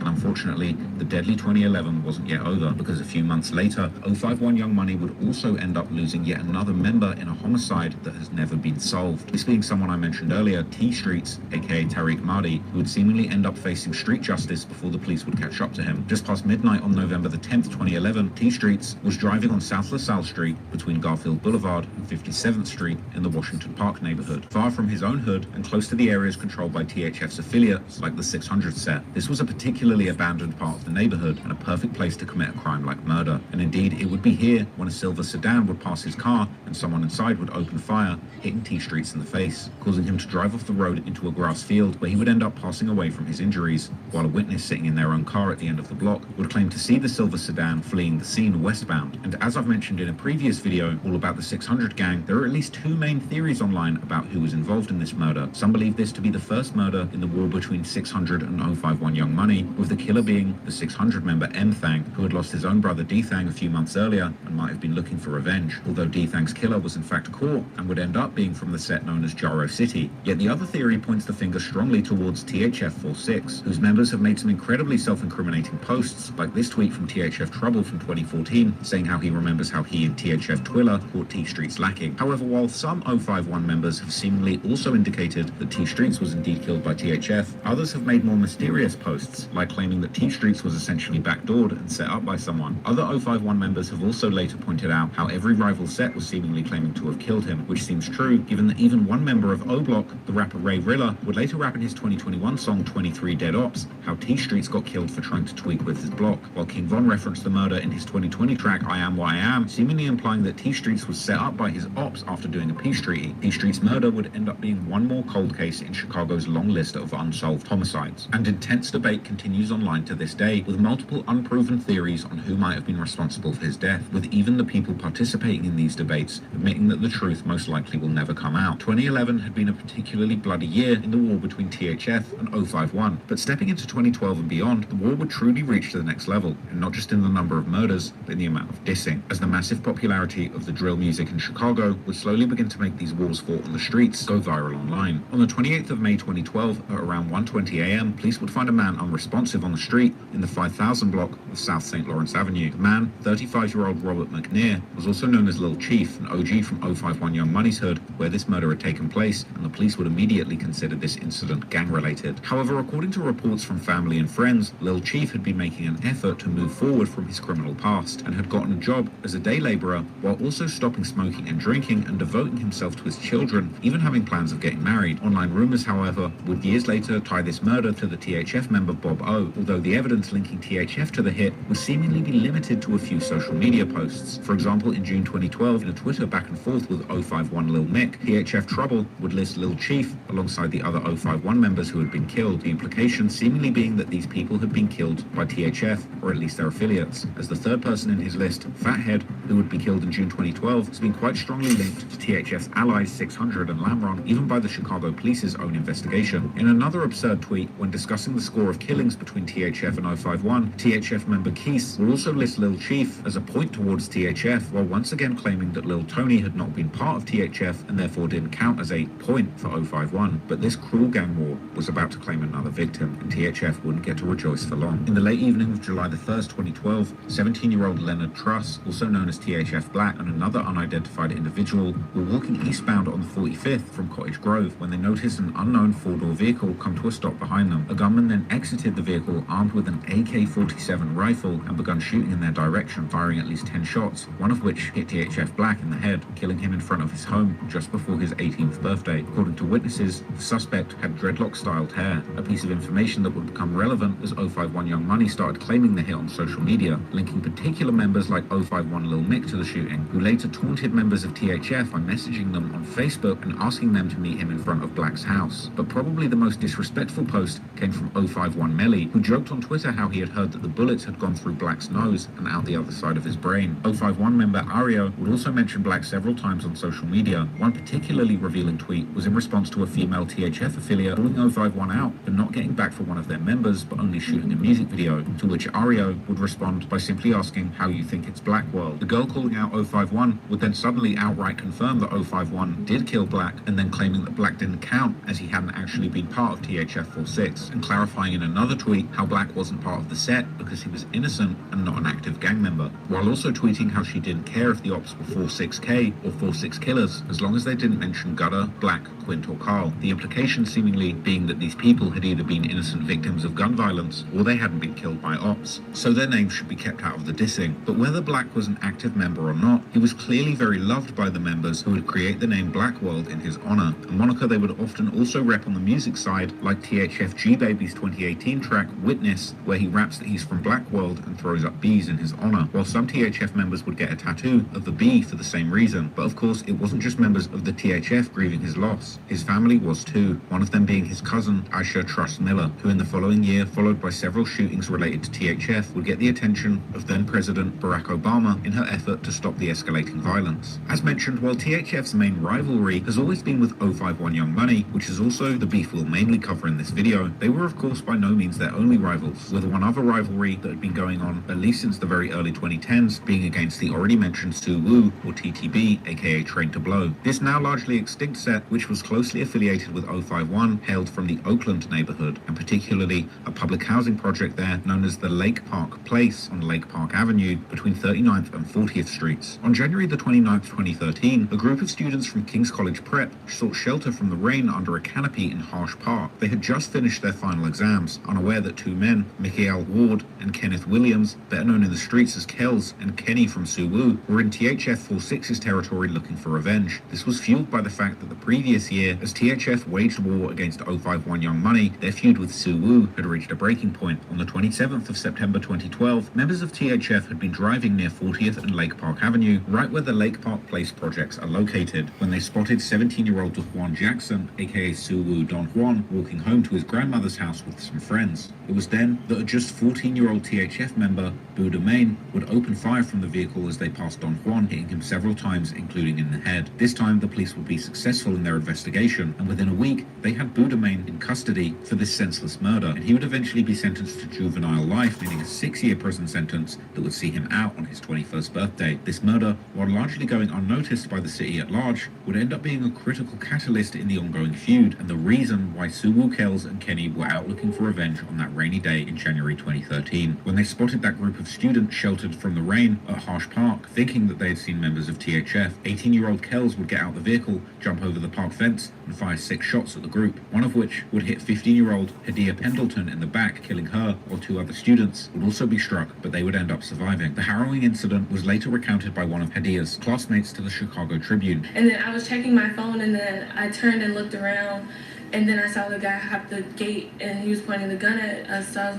Unfortunately, the deadly 2011 wasn't yet over, because a few months later, 051 Young Money would also end up losing yet another member in a homicide that has never been solved. This being someone I mentioned earlier, T Streets, aka Tariq Mahdi, who would seemingly end up facing street justice before the police would catch up to him. Just past midnight on November the 10th, 2011, T Streets was driving on South LaSalle Street between Garfield Boulevard and 57th Street in the Washington Park neighborhood, far from his own hood and close to the areas controlled by THF's affiliates like the 600 set. This was a particularly abandoned part of the neighborhood and a perfect place to commit a crime like murder. And indeed, it would be here when a silver sedan would pass his car and someone inside would open fire, hitting T Streets in the face, causing him to drive off the road into a grass field where he would end up passing away from his injuries, while a witness sitting in their own car at the end of the block would claim to see the silver sedan fleeing the scene westbound. And as I've mentioned in a previous video all about the 600 gang, there are at least two main theories online about who was involved in this murder. Some believe this to be the first murder in the war between 600 and 051 Young Money, with the killer being the 600 member M Thang, who had lost his own brother D Thang a few months earlier and might have been looking for revenge, although D Thang's killer was in fact caught and would end up being from the set known as Jaro City. Yet the other theory points the finger strongly towards THF46, whose members have made some incredibly self-incriminating posts, like this tweet from THF Trouble from 2014, saying how he remembers how he and THF Twiller caught T Streets lacking. However, while some 051 members have seemingly also indicated that T Streets was indeed killed by THF, others have made more mysterious posts, like claiming that T Streets was essentially backdoored and set up by someone. Other 051 members have also later pointed out how every rival set was seemingly claiming to have killed him, which seems true given that even one member of O Block, the rapper Ray Rilla, would later rap in his 2021 song 23 Dead Ops how T Streets got killed for trying to tweak with his block, while King Von referenced the murder in his 2020 track I Am What I Am, seemingly implying that T Streets was set up by his ops after doing a peace treaty. T Streets' murder would end up being one more cold case in Chicago's long list of unsolved homicides. And intense debate continues online to this day, with multiple unproven theories on who might have been responsible for his death, with even the people participating in these debates admitting that the truth most likely will never come out. 2011 had been a particularly bloody year in the war between THF and 051, but stepping into 2012 and beyond, the war would truly reach to the next level, and not just in the number of murders, but in the amount of dissing, as the massive popularity of the drill music in Chicago would slowly begin to make these wars fought on the streets go viral online. On the 28th of May 2012, at around 1:20 a.m., police would find a man unresponsive on the street in the 5000 block of South St. Lawrence Avenue. The man, 35-year-old Robert McNair, was also known as Lil Chief, an OG from 051 Young Money's hood, where this murder had taken place, and the police would immediately consider this incident gang-related. However, according to reports from family and friends, Lil Chief had been making an effort to move forward from his criminal past, and had gotten a job as a day laborer, while also stopping smoking and drinking and devoting himself to his children, even having plans of getting married. Online rumors, however, would years later tie this murder to the THF member Bob O, although the evidence linking THF to the hit would seemingly be limited to a few social media posts. For example, in June 2012, in a Twitter back and forth with 051 Lil Mick, THF Trouble would list Lil Chief alongside the other 051 members who had been killed, the implication seemingly being that these people had been killed by THF, or at least their affiliates, as the third person in his list, Fathead, who would be killed in June 2012, has been quite strongly linked to THF's allies 600 and Lamron, even by the Chicago Police's own investigation. In another absurd tweet, when discussing the score of killings between THF and 051, THF member Keese will also list Lil Chief as a point towards THF, while once again claiming that Lil Tony had not been part of THF and therefore didn't count as a point for 051. But this cruel gang war was about to claim another victim, and THF wouldn't get to rejoice for long. In the late evening of July the 1st, 2012, 17-year-old Leonard Truss, also known as THF Black, and another unidentified individual were walking eastbound on the 45th from Cottage Grove when they noticed an unknown four-door vehicle come to a stop behind them. A gunman then exited the vehicle armed with an AK-47 rifle and begun shooting in their direction, firing at least 10 shots, one of which hit THF Black in the head, killing him in front of his home just before his 18th birthday. According to witnesses, the suspect had dreadlock-styled hair, a piece of information that would become relevant as 051 Young Money started claiming the hit on social media, linking particular members like 051 Lil Mick to the shooting, who later taunted members of THF by messaging them on Facebook and asking them to meet him in front of Black's house. But probably the most disrespectful post came from 051 Melly, who who joked on Twitter how he had heard that the bullets had gone through Black's nose and out the other side of his brain. 051 member Ario would also mention Black several times on social media. One particularly revealing tweet was in response to a female THF affiliate calling 051 out for not getting back for one of their members but only shooting a music video, to which Ario would respond by simply asking how you think it's Black World. The girl calling out 051 would then suddenly outright confirm that 051 did kill Black, and then claiming that Black didn't count as he hadn't actually been part of THF 46, and clarifying in another tweet how Black wasn't part of the set because he was innocent and not an active gang member, while also tweeting how she didn't care if the ops were 46K or 46 killers as long as they didn't mention Gutter, Black, Quint or Carl, the implication seemingly being that these people had either been innocent victims of gun violence or they hadn't been killed by ops, so their names should be kept out of the dissing. But whether Black was an active member or not, he was clearly very loved by the members who would create the name Black World in his honor, a moniker they would often also rep on the music side, like THF G-Baby's 2018 track Witness, where he raps that he's from Black World and throws up bees in his honor, while some THF members would get a tattoo of the bee for the same reason. But of course, it wasn't just members of the THF grieving his loss. His family was too, one of them being his cousin, Aisha Truss Miller, who in the following year, followed by several shootings related to THF, would get the attention of then-President Barack Obama in her effort to stop the escalating violence. As mentioned, while THF's main rivalry has always been with 051 Young Money, which is also the beef we'll mainly cover in this video, they were of course by no means their only rivals, with one other rivalry that had been going on at least since the very early 2010s being against the already mentioned Suwoo, or TTB, aka Train to Blow. This now largely extinct set, which was closely affiliated with 051, hailed from the Oakland neighborhood, and particularly a public housing project there known as the Lake Park Place on Lake Park Avenue between 39th and 40th Streets. On January the 29th, 2013, a group of students from King's College Prep sought shelter from the rain under a canopy in Harsh Park. They had just finished their final exams, unaware that two men, Michael Ward and Kenneth Williams, better known in the streets as Kells and Kenny from Suwoo, were in THF 46's territory looking for revenge. This was fueled by the fact that the previous year, as THF waged war against 051 Young Money, their feud with Suwoo had reached a breaking point. On the 27th of September 2012, members of THF had been driving near 40th and Lake Park Avenue, right where the Lake Park Place projects are located, when they spotted 17-year-old Juan Jackson, aka Suwoo Don Juan, walking home to his grandmother's house with some friends. It was then that a just 14-year-old THF member, Buddha Main, would open fire from the vehicle as they passed Don Juan, hitting him several times, including in the head. This time, the police would be successful in their investigation, and within a week, they had Buddha Main in custody for this senseless murder, and he would eventually be sentenced to juvenile life, meaning a 6-year prison sentence that would see him out on his 21st birthday. This murder, while largely going unnoticed by the city at large, would end up being a critical catalyst in the ongoing feud, and the reason why Suwoo, Kells and Kenny were out looking for revenge on that rainy day in January 2013. When they spotted that group of students sheltered from the rain at Harsh Park, thinking that they had seen members of THF, 18-year-old Kells would get out the vehicle, jump over the park fence, and fire 6 shots at the group, one of which would hit 15-year-old Hadia Pendleton in the back, killing her, while 2 other students would also be struck, but they would end up surviving. The harrowing incident was later recounted by one of Hadia's classmates to the Chicago Tribune. And then I was checking my phone, and then I turned and looked around, and then I saw the guy hop the gate, and he was pointing the gun at us, so I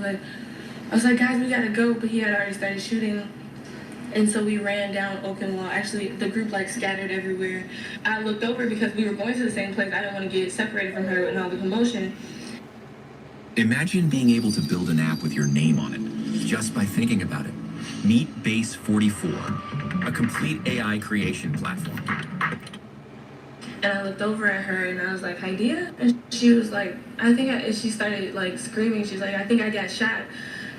was like, guys, we gotta go, but he had already started shooting. And so we ran down Oakenwall. Actually, the group scattered everywhere. I looked over because we were going to the same place. I didn't want to get separated from her and all the commotion. Imagine being able to build an app with your name on it, just by thinking about it. Meet Base 44, a complete AI creation platform. And I looked over at her and I was like, Hadia? And she was like, she started screaming. She's like, I think I got shot.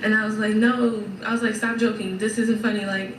And I was like, no. I was like, stop joking. This isn't funny.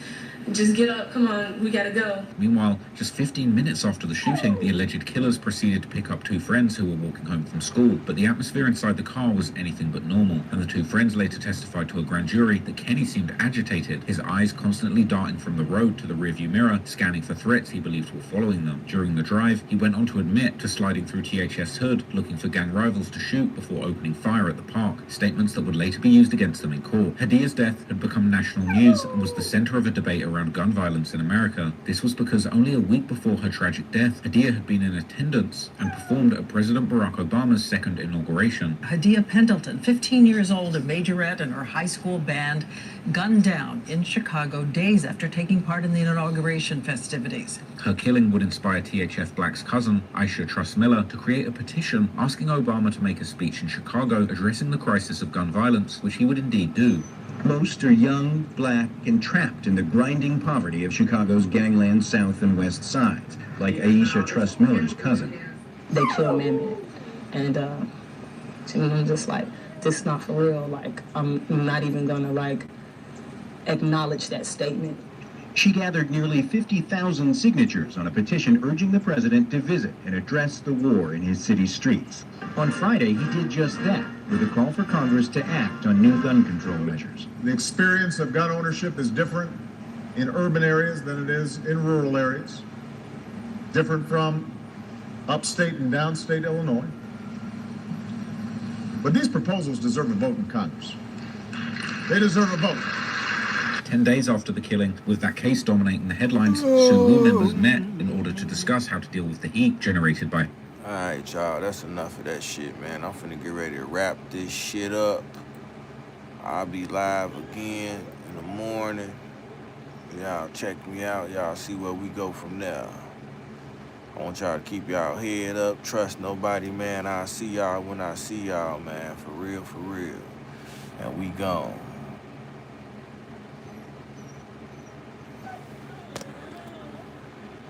Just get up. Come on. We gotta go. Meanwhile, just 15 minutes after the shooting, the alleged killers proceeded to pick up 2 friends who were walking home from school, but the atmosphere inside the car was anything but normal, and the 2 friends later testified to a grand jury that Kenny seemed agitated, his eyes constantly darting from the road to the rearview mirror, scanning for threats he believed were following them. During the drive, he went on to admit to sliding through THF's hood, looking for gang rivals to shoot before opening fire at the park, statements that would later be used against them in court. Hadia's death had become national news and was the center of a debate around gun violence in America, this was because only a week before her tragic death, Hadia had been in attendance and performed at President Barack Obama's second inauguration. Hadia Pendleton, 15 years old, a majorette in her high school band, gunned down in Chicago days after taking part in the inauguration festivities. Her killing would inspire THF Black's cousin, Aisha Truss Miller, to create a petition asking Obama to make a speech in Chicago addressing the crisis of gun violence, which he would indeed do. Most are young, black, and trapped in the grinding poverty of Chicago's gangland south and west sides, like Aisha Truss Miller's cousin. They kill women, and I'm just like, this is not for real. Like, I'm not even gonna like acknowledge that statement. She gathered nearly 50,000 signatures on a petition urging the president to visit and address the war in his city's streets. On Friday, he did just that, with a call for Congress to act on new gun control measures. The experience of gun ownership is different in urban areas than it is in rural areas. Different from upstate and downstate Illinois. But these proposals deserve a vote in Congress. They deserve a vote. 10 days after the killing, with that case dominating the headlines, CEE-HOOD members met in order to discuss how to deal with the heat generated by. Alright, y'all, that's enough of that shit, man. I'm finna get ready to wrap this shit up. I'll be live again in the morning. Y'all check me out. Y'all see where we go from there. I want y'all to keep y'all head up. Trust nobody, man. I'll see y'all when I see y'all, man. For real, for real. And we gone.